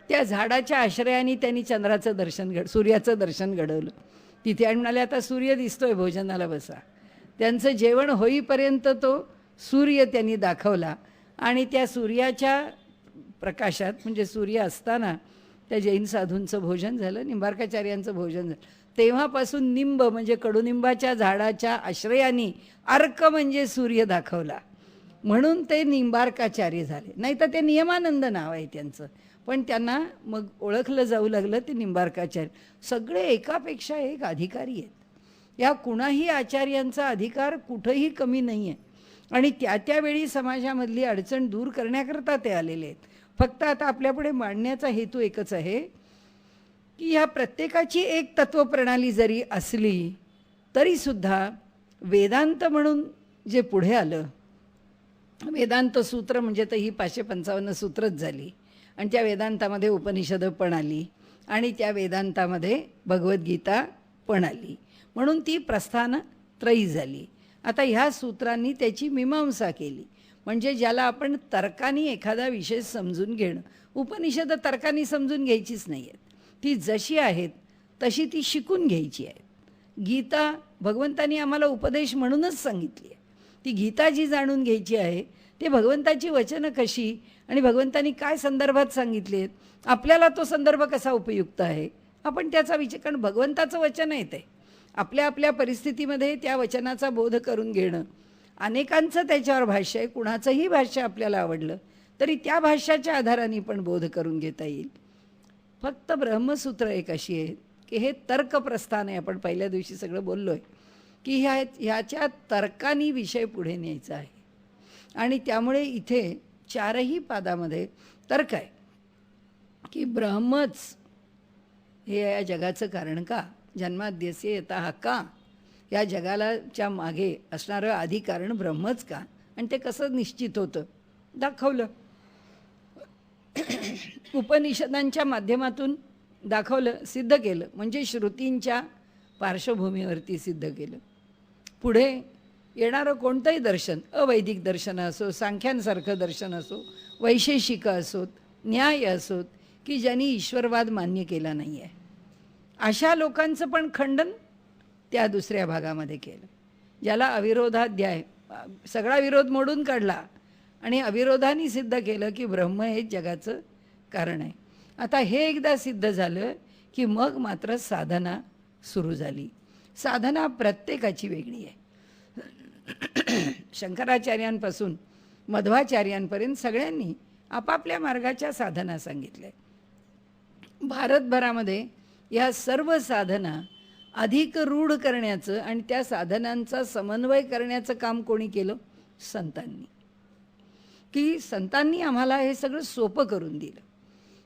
त्या झाडाच्या आश्रयाने त्यांनी चंद्राचं दर्शन सूर्याचं दर्शन घडवलं तिथे. आणि म्हणाले आता सूर्य दिसतोय, भोजनाला बसा. त्यांचं जेवण होईपर्यंत तो सूर्य त्यांनी दाखवला आणि त्या सूर्याच्या प्रकाशात, म्हणजे सूर्य असताना त्या जैन साधूंचं भोजन झालं, निंबार्काचार्यांचं भोजन झालं. तेव्हापासून निंब म्हणजे कडुनिंबाच्या झाडाच्या आश्रयाने अर्क म्हणजे सूर्य दाखवला, म्हणून ते निंबार्काचार्य झाले. नाही तर ते नियमानंद नाव आहे त्यांचं, पण त्यांना मग ओळखलं जाऊ लागलं ते निंबार्काचार्य. सगळे एकापेक्षा एक अधिकारी आहेत. या कुणाही आचार्यांचा अधिकार कुठंही कमी नाही आहे, आणि त्या त्यावेळी समाजामधली अडचण दूर करण्याकरता ते आलेले आहेत. फक्त आता आपल्यापुढे मांडण्याचा हेतू एकच आहे की ह्या प्रत्येकाची एक तत्वप्रणाली जरी असली तरीसुद्धा वेदांत म्हणून जे पुढे आलं, वेदांत सूत्र म्हणजे तर ही 555 सूत्रच झाली, आणि त्या वेदांतामध्ये उपनिषदं पण आली, आणि त्या वेदांतामध्ये भगवद्गीता पण आली, म्हणून ती प्रस्थान त्रयी झाली. आता ह्या सूत्रांनी त्याची मीमांसा केली, म्हणजे ज्याला आपण तर्कानी एखादा विषय समजून घेणं. उपनिषदं तर्कानी समजून घ्यायचीच नाही आहेत, ती जशी आहेत तशी ती शिकून घ्यायची आहे. गीता भगवंतांनी आम्हाला उपदेश म्हणूनच सांगितली आहे. ती गीता जी जाणून घ्यायची आहे ते भगवंताची वचनं कशी आणि भगवंतांनी काय संदर्भात सांगितले आहेत, आपल्याला तो संदर्भ कसा उपयुक्त आहे, आपण त्याचा विचार. कारण भगवंताचं वचन आहे ते आपल्या आपल्या परिस्थितीमध्ये त्या वचनाचा बोध करून घेणं. अनेकांचं त्याच्यावर भाष्य आहे, कुणाचंही भाष्य आपल्याला आवडलं तरी त्या भाष्याच्या आधाराने पण बोध करून घेता येईल. फक्त ब्रह्मसूत्र एक अशी आहे की हे तर्कप्रस्थान आहे. आपण पहिल्या दिवशी सगळं बोललो आहे की ह्याच्या तर्कानी विषय पुढे न्यायचा आहे, आणि त्यामुळे इथे 4ही पादामध्ये तर्क आहे की ब्रह्मच हे या जगाचं कारण का, जन्माद्यस्य यतः का, या जगालाच्या मागे असणारं आधी कारण ब्रह्मच का, आणि ते कसं निश्चित होतं दाखवलं. उपनिषदांच्या माध्यमातून दाखवलं, सिद्ध केलं, म्हणजे श्रुतींच्या पार्श्वभूमीवरती सिद्ध केलं. पुढे येणारं कोणतंही दर्शन, अवैदिक दर्शन असो, सांख्यांसारखं दर्शन असो, वैशेषिक असोत, न्याय असोत, की ज्यांनी ईश्वरवाद मान्य केला नाही आहे, अशा लोकांचं पण खंडन त्या दुसऱ्या भागामध्ये केलं. ज्याला अविरोधाध्याय, सगळा विरोध मोडून काढला आणि अविरोधाने सिद्ध केलं की ब्रह्म हे जगाचं कारण आहे. आता हे एकदा सिद्ध झालं की मग मात्र साधना सुरू झाली. साधना प्रत्येकाची वेगळी आहे. शंकराचार्यांपासून मध्वाचार्यांपर्यंत सगळ्यांनी आपापल्या मार्गाच्या साधना सांगितल्या. भारतभरामध्ये या सर्व साधना अधिक रूढ करण्याचं आणि त्या साधनांचा समन्वय करण्याचं काम कोणी केलं? संतांनी. की संतांनी आम्हाला हे सगळं सोपं करून दिलं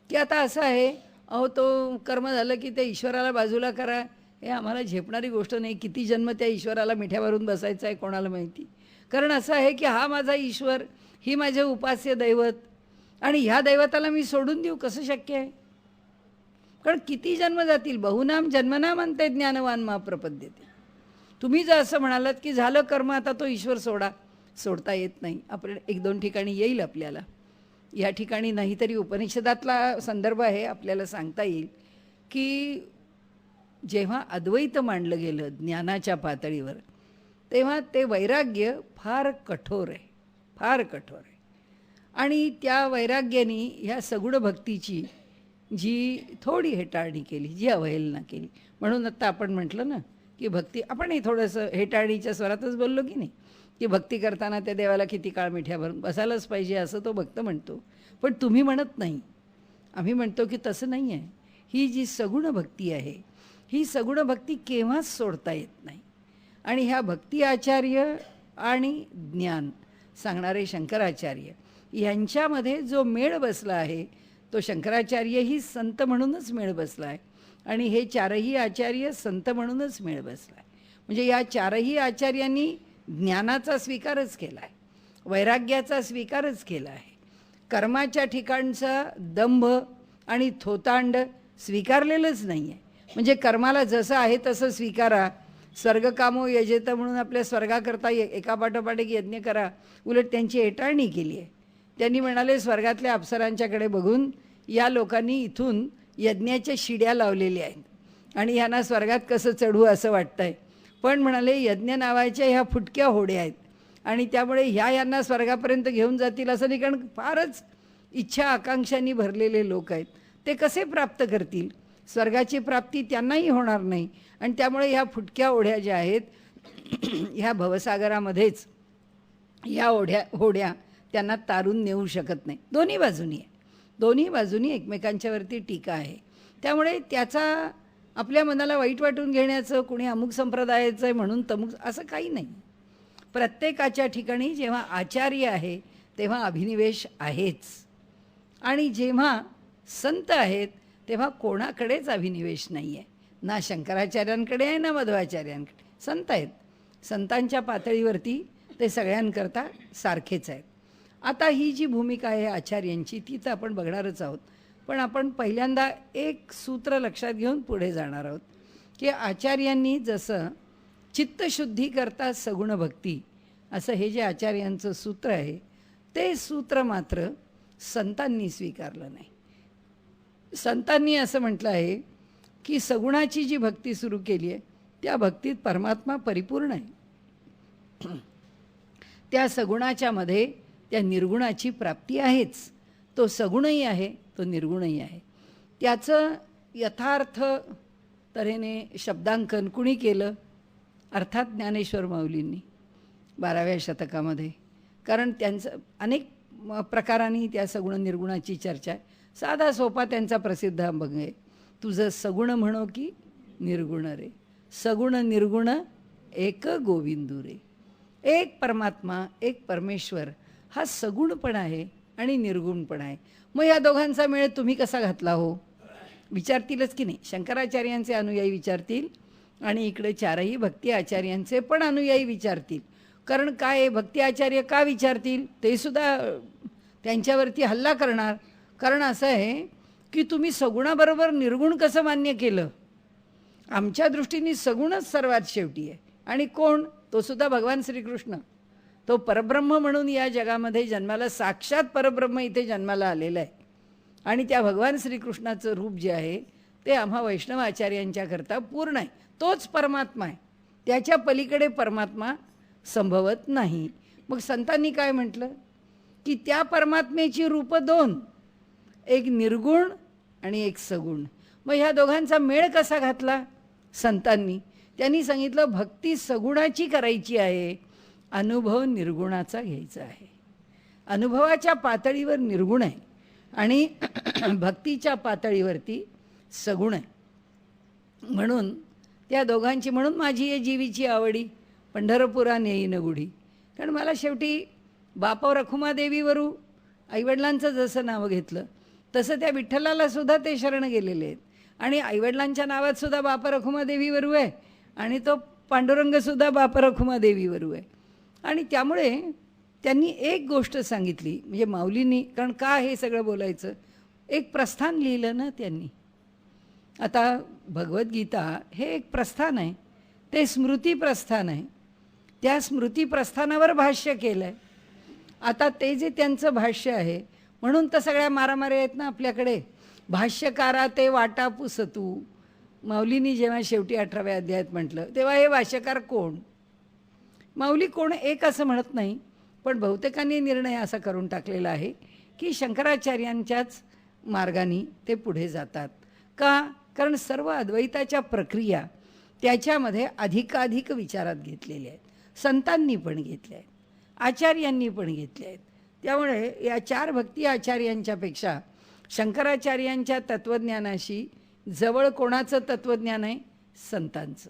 की आता असं आहे, अहो तो कर्म झालं की ते ईश्वराला बाजूला करा, हे आम्हाला झेपणारी गोष्ट नाही. किती जन्म त्या ईश्वराला मिठ्यावरून बसायचं आहे कोणाला माहिती. कारण असं आहे की हा माझा ईश्वर, ही माझे उपास्य दैवत, आणि ह्या दैवताला मी सोडून देऊ, कसं शक्य आहे? कारण किती जन्म जातील, बहुनाम जन्मनाम अंते ज्ञानवान मा प्रपद्यते. तुम्ही जर असं म्हणालात की झालं कर्म आता तो ईश्वर सोडा, सोडता येत नाही. आपण 1-2 ठिकाणी येईल आपल्याला, या ठिकाणी नाही तरी उपनिषदातला संदर्भ आहे, आपल्याला सांगता येईल की जेव्हा अद्वैत मांडलं गेलं ज्ञानाच्या पातळीवर, तेव्हा ते वैराग्य फार कठोर आहे, फार कठोर आहे. आणि त्या वैराग्याने ह्या सगुण भक्तीची जी थोडी हेटाळणी केली, जी अवहेलना केली. म्हणून आत्ता आपण म्हटलं ना की भक्ती, आपणही थोडंसं हेटाळणीच्या स्वरातच बोललो की नाही, की भक्ती करताना त्या देवाला किती काळ मिठ्याभरून बसायलाच पाहिजे असं तो भक्त म्हणतो. पण तुम्ही म्हणत नाही, आम्ही म्हणतो की तसं नाही आहे. ही जी सगुण भक्ती आहे, ही सगुण भक्ती केव्हाच सोडता येत नाही. आणि ह्या भक्ती आचार्य आणि ज्ञान सांगणारे शंकराचार्य यांच्यामध्ये जो मेळ बसला आहे, तो शंकराचार्यही संत म्हणूनच मेळ बसला आहे, आणि हे 4ही आचार्य संत म्हणूनच मेळ बसला आहे. म्हणजे या 4ही आचार्यांनी ज्ञानाचा स्वीकारच केला आहे, वैराग्याचा स्वीकारच केला आहे, कर्माच्या ठिकाणचा दंभ आणि थोतांड स्वीकारलेलंच नाही आहे. म्हणजे कर्माला जसं आहे तसं स्वीकारा, स्वर्गकामो यजेत म्हणून आपल्या स्वर्गाकरता एकापाठोपाठ एक यज्ञ करा, उलट त्यांची हेटाळणी केली आहे. त्यांनी म्हणाले स्वर्गातल्या अप्सरांच्याकडे बघून या लोकांनी इथून यज्ञाच्या शिड्या लावलेल्या आहेत आणि ह्यांना स्वर्गात कसं चढू असं वाटतं आहे. पण म्हणाले यज्ञ नावाच्या ह्या फुटक्या होड्या आहेत आणि त्यामुळे यांना स्वर्गापर्यंत घेऊन जातील असं नाही, कारण फारच इच्छा आकांक्षांनी भरलेले लोक आहेत. ते कसे प्राप्त करतील? स्वर्गाची प्राप्ती त्यांनाही होणार नाही. आणि त्यामुळे ह्या फुटक्या ओढ्या ज्या आहेत ह्या भवसागरामध्येच या होड्या त्यांना तारून नेऊ शकत नाही. दोन्ही बाजूनी आहे, दोन्ही बाजूनी एकमेकांच्यावरती टीका आहे. त्यामुळे त्याचा आपल्या मनाला वाईट वाटून घेण्याचं, कुणी अमुक संप्रदायाचं आहे म्हणून तमुक, असं काही नाही. प्रत्येकाच्या ठिकाणी जेव्हा आचार्य आहे तेव्हा अभिनिवेश आहेच, आणि जेव्हा संत आहेत तेव्हा कोणाकडेच अभिनिवेश नाही आहे. ना शंकराचार्यांकडे आहे ना मध्वाचार्यांकडे. संत आहेत, संतांच्या पातळीवरती ते सगळ्यांकरता सारखेच आहेत. आता ही जी भूमिका आहे आचार्यांची ती तर आपण बघणारच आहोत. पण आपण पहिल्यांदा एक सूत्र लक्षात घेऊन पुढे जाणार आहोत की आचार्यांनी जसं चित्तशुद्धीकरता सगुण भक्ती असं हे जे आचार्यांचं सूत्र आहे ते सूत्र मात्र संतांनी स्वीकारलं नाही. संतांनी असं म्हटलं आहे की सगुणाची जी भक्ती सुरू केली आहे त्या भक्तीत परमात्मा परिपूर्ण आहे. त्या सगुणाच्या मध्ये त्या निर्गुणाची प्राप्ती आहेच. तो सगुणही आहे, तो निर्गुणही आहे. त्याचं यथार्थ तऱ्हेने शब्दांकन कुणी केलं? अर्थात ज्ञानेश्वर माऊलींनी 12व्या शतकामध्ये. कारण त्यांचं अनेक प्रकारांनी त्या सगुण निर्गुणाची चर्चा आहे. साधा सोपा त्यांचा प्रसिद्ध अभंग आहे, तुझं सगुण म्हणो की निर्गुण रे, सगुण निर्गुण एक गोविंदू रे. एक परमात्मा, एक परमेश्वर हा सगुण पण आहे आणि निर्गुण पण आहे. मग या दोघांचा मेळ तुम्ही कसा घातला हो? विचारतीलच की नाही. शंकराचार्यांचे अनुयायी विचारतील आणि इकडे चारही भक्ती आचार्यांचे पण अनुयायी विचारतील. कारण काय, भक्ती आचार्य का विचारतील? ते सुद्धा त्यांच्यावरती हल्ला करणार. कारण असं आहे की तुम्ही सगुणाबरोबर निर्गुण कसं मान्य केलं? आमच्या दृष्टीने सगुणच सर्वात शेवटी आहे. आणि कोण? तो सुद्धा भगवान श्रीकृष्ण. तो परब्रह्म म्हणून या जगामध्ये जन्माला, साक्षात परब्रह्म इथे जन्माला आलेला आहे. आणि त्या भगवान श्रीकृष्णाचं रूप जे आहे ते आम्हा वैष्णव आचार्यांच्याकरता पूर्ण आहे. तोच परमात्मा आहे, त्याच्या पलीकडे परमात्मा संभवत नाही. मग संतांनी काय म्हटलं की त्या परमात्म्याची रूपं दोन, एक निर्गुण आणि एक सगुण. मग ह्या दोघांचा मेळ कसा घातला संतांनी? त्यांनी सांगितलं भक्ती सगुणाची करायची आहे, अनुभव निर्गुणाचा घ्यायचा आहे. अनुभवाच्या पातळीवर निर्गुण आहे आणि भक्तीच्या पातळीवरती सगुण आहे. म्हणून त्या दोघांची, म्हणून माझी ये जीवीची आवडी पंढरपुरा नेईन गुढी. कारण मला शेवटी बापा रखुमादेवीवरू आईवडिलांचं जसं नाव घेतलं तसं त्या विठ्ठलाला सुद्धा ते शरण गेलेले आहेत. आणि आईवडिलांच्या नावात सुद्धा बापा रखुमादेवीवरू आहे आणि तो पांडुरंगसुद्धा बापा रखुमादेवीवरू आहे. आणि त्यामुळे त्यांनी एक गोष्ट सांगितली, म्हणजे माऊलींनी, कारण का हे सगळं बोलायचं, एक प्रस्थान लिहिलं ना त्यांनी. आता भगवद्गीता हे एक प्रस्थान आहे, ते स्मृती प्रस्थान आहे. त्या स्मृती प्रस्थानावर भाष्य केलं आहे. आता ते जे त्यांचं भाष्य आहे म्हणून तर सगळ्या मारामाऱ्या आहेत ना आपल्याकडे. भाष्यकारा ते वाटा पुसतू. माऊलींनी जेव्हा शेवटी 18व्या अध्यायात म्हटलं तेव्हा हे भाष्यकार कोण? माऊली कोण एक असं म्हणत नाही, पण बहुतेकांनी निर्णय असा करून टाकलेला आहे की शंकराचार्यांच्याच मार्गाने ते पुढे जातात. का? कारण सर्व अद्वैताच्या प्रक्रिया त्याच्यामध्ये अधिकाधिक विचारात घेतलेल्या आहेत. संतांनी पण घेतल्या आहेत, आचार्यांनी पण घेतल्या आहेत. त्यामुळे या चार भक्ती आचार्यांच्यापेक्षा शंकराचार्यांच्या तत्त्वज्ञानाशी जवळ कोणाचं तत्त्वज्ञान आहे? संतांचं.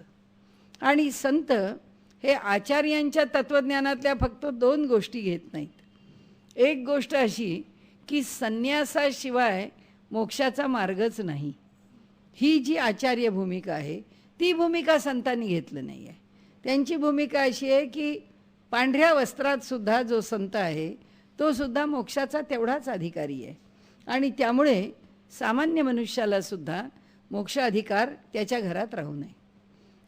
आणि संत हे आचार्यांच्या तत्त्वज्ञानातल्या फक्त दोन गोष्टी घेत नाहीत. एक गोष्ट अशी की संन्यासाशिवाय मोक्षाचा मार्गच नाही. ही जी आचार्य भूमिका आहे ती भूमिका संतांनी घेतलं नाही आहे. त्यांची भूमिका अशी आहे की पांढऱ्या वस्त्रात सुद्धा जो संत आहे तो सुद्धा मोक्षाचा तेवढाच अधिकारी आहे. आणि त्यामुळे सामान्य मनुष्याला सुद्धा मोक्ष अधिकार त्याच्या घरात राहू नये.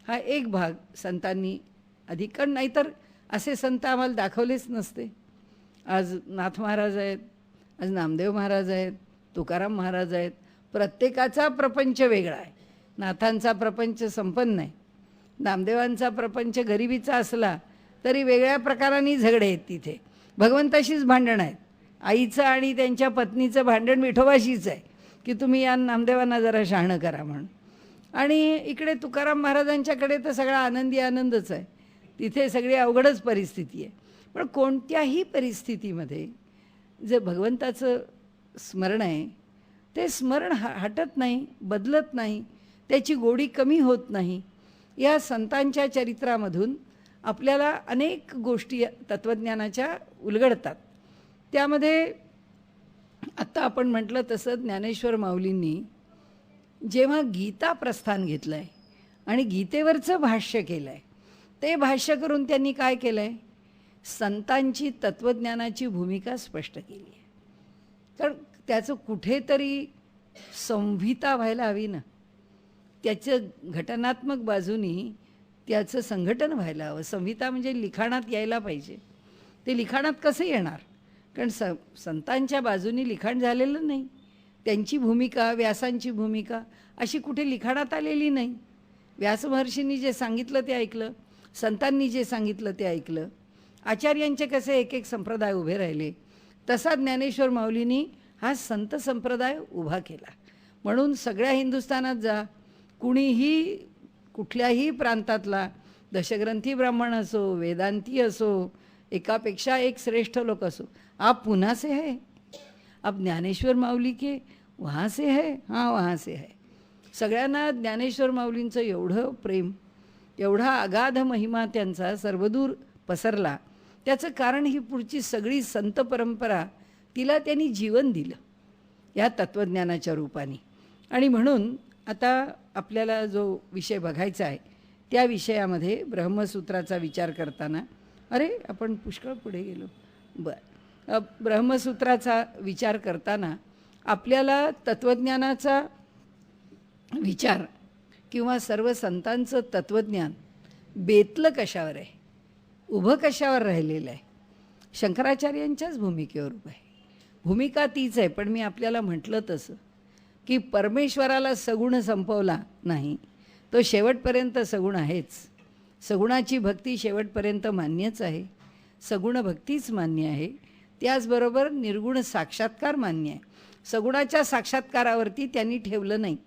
हा एक भाग संतांनी अधिक, नाहीतर असे संत आम्हाला दाखवलेच नसते. आज नाथ महाराज आहेत, आज नामदेव महाराज आहेत, तुकाराम महाराज आहेत. प्रत्येकाचा प्रपंच वेगळा आहे. नाथांचा प्रपंच संपन्न आहे, नामदेवांचा प्रपंच गरिबीचा असला तरी वेगळ्या प्रकारांनी झगडे आहेत. तिथे भगवंताशीच भांडण आहेत. आईचं आणि त्यांच्या पत्नीचं भांडण विठोबाशीच आहे की तुम्ही या नामदेवांना जरा शहाणं करा म्हणून. आणि इकडे तुकाराम महाराजांच्याकडे तर सगळा आनंदी आनंदच आहे, तिथे सगळी अवघडच परिस्थिती आहे. पण कोणत्याही परिस्थितीमध्ये जे भगवंताचं स्मरण आहे ते स्मरण हटत नाही, बदलत नाही, त्याची गोडी कमी होत नाही. या संतांच्या चरित्रामधून आपल्याला अनेक गोष्टी तत्त्वज्ञानाच्या उलगडतात. त्यामध्ये आत्ता आपण म्हटलं तसं ज्ञानेश्वर माऊलींनी जेव्हा गीता प्रस्थान घेतलं आहे आणि गीतेवरचं भाष्य केलं आहे, ते भाष्य करून त्यांनी काय केलं आहे, संतांची तत्त्वज्ञानाची भूमिका स्पष्ट केली आहे. कारण त्याचं कुठेतरी संहिता व्हायला हवी ना, त्याचं घटनात्मक बाजूनी त्याचं संघटन व्हायला हवं. संहिता म्हणजे लिखाणात यायला पाहिजे. ते लिखाणात कसं येणार, कारण संतांच्या बाजूनी लिखाण झालेलं नाही. त्यांची भूमिका, व्यासांची भूमिका अशी कुठे लिखाणात आलेली नाही. व्यासमहर्षींनी जे सांगितलं ते ऐकलं, संतांनी जे सांगितलं ते ऐकलं. आचार्यांचे कसे एक एक संप्रदाय उभे राहिले, तसा ज्ञानेश्वर माऊलींनी हा संत संप्रदाय उभा केला. म्हणून सगळ्या हिंदुस्थानात जा, कुणीही कुठल्याही प्रांतातला दशग्रंथी ब्राह्मण असो, वेदांती असो, एकापेक्षा एक श्रेष्ठ लोक असो, आप पुन्हा से है, अब ज्ञानेश्वर माऊली के वहाँ से है, हाँ वहाँ से है. सगळ्यांना ज्ञानेश्वर माऊलींचं एवढं प्रेम, एवढा अगाध महिमा त्यांचा सर्वदूर पसरला. त्याचं कारण ही पुढची सगळी संत परंपरा, तिला त्यांनी जीवन दिलं या तत्त्वज्ञानाच्या रूपाने. आणि म्हणून आता आपल्याला जो विषय बघायचा आहे त्या विषयामध्ये ब्रह्मसूत्राचा विचार करताना, अरे आपण पुष्कळ पुढे गेलो, ब्रह्मसूत्राचा विचार करताना आपल्याला तत्त्वज्ञानाचा विचार किंवा सर्व संतांचं तत्त्वज्ञान बेतलं कशावर आहे, उभं कशावर राहिलेलं आहे, शंकराचार्यांच्याच भूमिकेवर उभं आहे. भूमिका तीच आहे. पण मी आपल्याला म्हटलं तसं की परमेश्वराला सगुण संपवला नाही, तो शेवटपर्यंत सगुण आहेच. सगुणाची भक्ती शेवटपर्यंत मान्यच आहे, सगुण भक्तीच मान्य आहे. त्याचबरोबर निर्गुण साक्षात्कार मान्य आहे. सगुणाच्या साक्षात्कारावरती त्यांनी ठेवलं नाही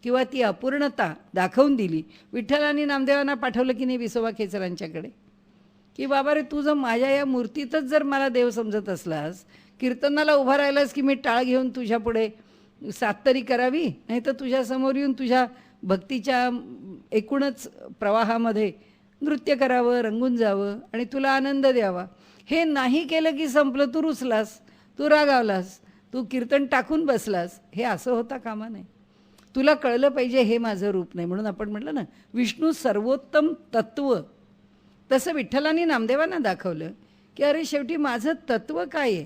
किंवा ती अपूर्णता दाखवून दिली. विठ्ठलांनी नामदेवांना पाठवलं की नाही विसोबा खेचरांच्याकडे, की बाबा रे तू जर माझ्या या मूर्तीतच जर मला देव समजत असलास, कीर्तनाला उभा राहिलास की मी टाळ घेऊन तुझ्या पुढे साथ तरी करावी, नाही तर तुझ्यासमोर येऊन तुझ्या भक्तीच्या एकूणच प्रवाहामध्ये नृत्य करावं, रंगून जावं आणि तुला आनंद द्यावा. हे नाही केलं की संपलं, तू रुसलास, तू रागावलास, तू कीर्तन टाकून बसलास. हे असं होता कामा नये. तुला कळलं पाहिजे हे माझं रूप नाही. म्हणून आपण म्हटलं ना, विष्णू सर्वोत्तम तत्त्व. तसं विठ्ठलांनी नामदेवांना दाखवलं की अरे शेवटी माझं तत्त्व काय आहे,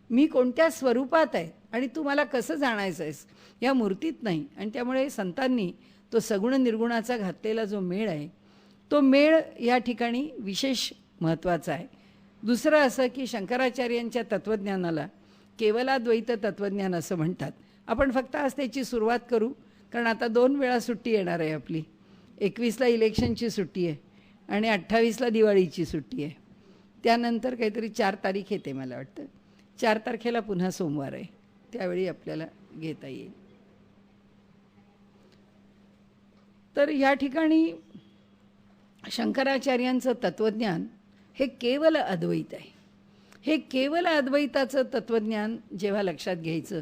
मी कोणत्या स्वरूपात आहे आणि तू मला कसं जाणायचं आहेस, या मूर्तीत नाही. आणि त्यामुळे संतांनी तो सगुण निर्गुणाचा घातलेला जो मेळ आहे, तो मेळ या ठिकाणी विशेष महत्त्वाचा आहे. दुसरं असं की शंकराचार्यांच्या तत्त्वज्ञानाला केवलाद्वैत तत्त्वज्ञान असं म्हणतात. आपण फक्त आज त्याची सुरुवात करू, कारण आता 2 वेळा सुट्टी येणार आहे आपली. 21ला इलेक्शनची सुट्टी आहे आणि 28ला दिवाळीची सुट्टी आहे. त्यानंतर काहीतरी 4 तारीख येते मला वाटतं. 4 तारखेला पुन्हा सोमवार आहे, त्यावेळी आपल्याला घेता येईल. तर या ठिकाणी शंकराचार्यांचं तत्त्वज्ञान हे केवल अद्वैत आहे. हे केवल अद्वैताचं तत्त्वज्ञान जेव्हा लक्षात घ्यायचं,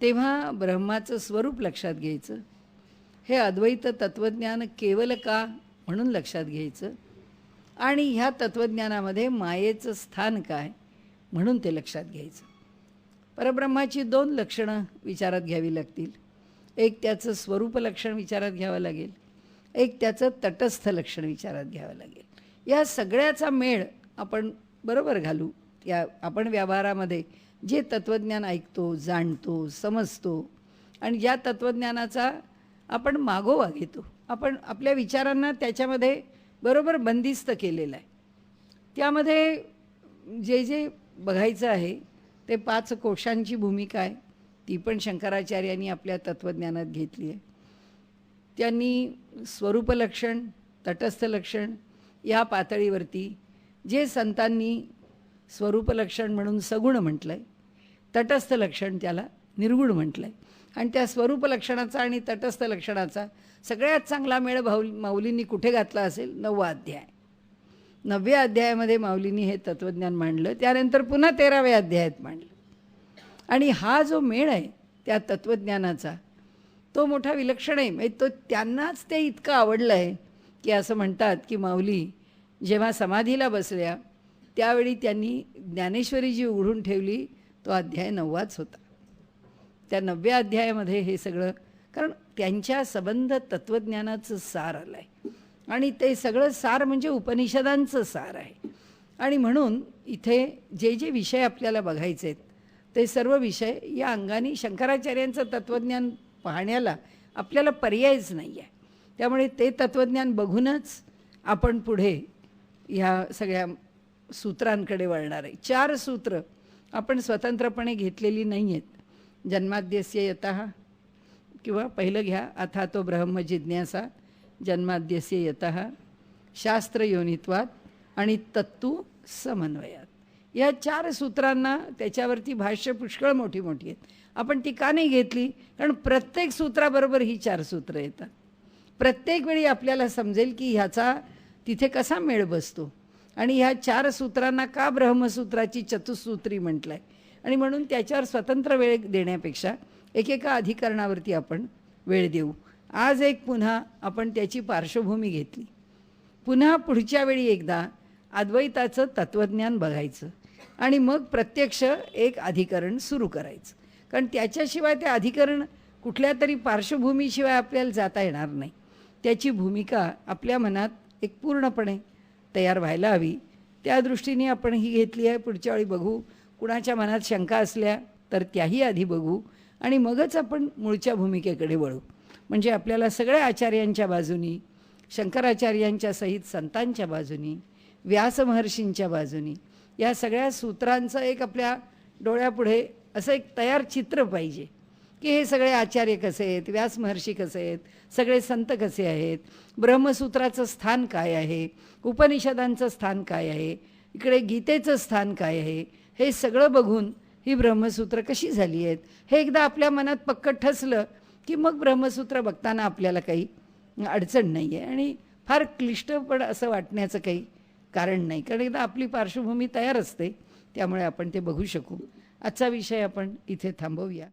तेव्हा ब्रह्माचं स्वरूप लक्षात घ्यायचं. हे अद्वैत तत्त्वज्ञान केवल का म्हणून लक्षात घ्यायचं. आणि ह्या तत्त्वज्ञानामध्ये मायेचं स्थान काय म्हणून ते लक्षात घ्यायचं. परब्रह्माची 2 लक्षणं विचारात घ्यावी लागतील. एक त्याचं स्वरूप लक्षण विचारात घ्यावं लागेल, एक त्याचं तटस्थ लक्षण विचारात घ्यावं लागेल. या सगळ्याचा मेळ आपण बरोबर घालू. या आपण व्यवहारामध्ये जे तत्त्वज्ञान ऐकतो, जाणतो, समजतो आणि ज्या तत्त्वज्ञानाचा आपण मागोवा घेतो, आपण आपल्या विचारांना त्याच्यामध्ये बरोबर बंदिस्त केलेलं आहे. त्यामध्ये जे जे बघायचं आहे ते 5 कोशांची भूमिका आहे, ती पण शंकराचार्यांनी आपल्या तत्त्वज्ञानात घेतली आहे. त्यांनी स्वरूपलक्षण, तटस्थ लक्षण या पातळीवरती जे संतांनी स्वरूपलक्षण म्हणून सगुण म्हटलं आहे, तटस्थ लक्षण त्याला निर्गुण म्हटलं आहे. आणि त्या स्वरूप लक्षणाचा आणि तटस्थ लक्षणाचा सगळ्यात चांगला मेळ माऊलींनी कुठे घातला असेल? 9वा अध्याय. 9व्या अध्यायामध्ये माऊलींनी हे तत्त्वज्ञान मांडलं. त्यानंतर पुन्हा 13व्या अध्यायात मांडलं. आणि हा जो मेळ आहे त्या तत्त्वज्ञानाचा तो मोठा विलक्षण आहे. म्हणजे तो त्यांनाच ते इतकं आवडलं आहे की असं म्हणतात की माऊली जेव्हा समाधीला बसल्या त्यावेळी त्यांनी ज्ञानेश्वरी जी उघडून ठेवली तो अध्याय 9वाच होता. त्या 9व्या अध्यायामध्ये हे सगळं, कारण त्यांच्या संबंध तत्त्वज्ञानाचं सार आलं आहे आणि ते सगळं सार म्हणजे उपनिषदांचं सार आहे. आणि म्हणून इथे जे जे विषय आपल्याला बघायचे आहेत ते सर्व विषय या अंगाने शंकराचार्यांचं तत्त्वज्ञान पाहण्याला आपल्याला पर्यायच नाही आहे. त्यामुळे ते तत्त्वज्ञान बघूनच आपण पुढे ह्या सगळ्या सूत्रांकडे वळणार आहे. 4 सूत्र आपण स्वतंत्रपणे घेतलेली नाही आहेत. जन्माद्यस्य यतः किंवा पहिलं घ्या, अथातो ब्रह्म जिज्ञासा, जन्माद्यस्य यतः, शास्त्रयोनित्वात आणि तत्तु समन्वयात. या 4 सूत्रांना त्याच्यावरती भाष्य पुष्कळ मोठी मोठी आहेत. आपण ती का नाही घेतली? कारण प्रत्येक सूत्राबरोबर ही 4 सूत्रं येतात. प्रत्येक वेळी आपल्याला समजेल की ह्याचा तिथे कसा मेळ बसतो आणि ह्या 4 सूत्रांना का ब्रह्मसूत्राची चतुसूत्री म्हटलं आहे. आणि म्हणून त्याच्यावर स्वतंत्र वेळ देण्यापेक्षा एकेका अधिकरणावरती आपण वेळ देऊ. आज एक पुन्हा आपण त्याची पार्श्वभूमी घेतली. पुन्हा पुढच्या वेळी एकदा अद्वैताचं तत्त्वज्ञान बघायचं आणि मग प्रत्यक्ष एक अधिकरण सुरू करायचं. कारण त्याच्याशिवाय ते अधिकरण कुठल्या तरी पार्श्वभूमीशिवाय आपल्याला जाता येणार नाही. त्याची भूमिका आपल्या मनात एक पूर्णपणे तयार व्हायला हवी. त्या दृष्टीने आपण ही घेतली आहे. पुढच्या वेळी बघू. कुणाच्या मनात शंका असल्या तर त्याही आधी बघू आणि मगच आपण मूळच्या भूमिकेकडे वळू. म्हणजे आपल्याला सगळ्या आचार्यांच्या बाजूनी, शंकराचार्यांच्या सहित संतांच्या बाजूनी, व्यासमहर्षींच्या बाजूनी या सगळ्या सूत्रांचं एक आपल्या डोळ्यापुढे असं एक तयार चित्र पाहिजे की हे सगळे आचार्य कसे आहेत, व्यासमहर्षी कसे आहेत, सगळे संत कसे आहेत, ब्रह्मसूत्राचं स्थान काय आहे, उपनिषदांचं स्थान काय आहे, इकडे गीतेचं स्थान काय आहे, हे सगळं बघून ही ब्रह्मसूत्र कशी झाली आहेत हे एकदा आपल्या मनात पक्क ठसलं की मग ब्रह्मसूत्र बघताना आपल्याला काही अडचण नाही आहे आणि फार क्लिष्ट पण असं वाटण्याचं काही कारण नाही. कारण एकदा आपली पार्श्वभूमी तयार असते त्यामुळे आपण ते बघू शकू. आजचा विषय आपण इथे थांबवूया.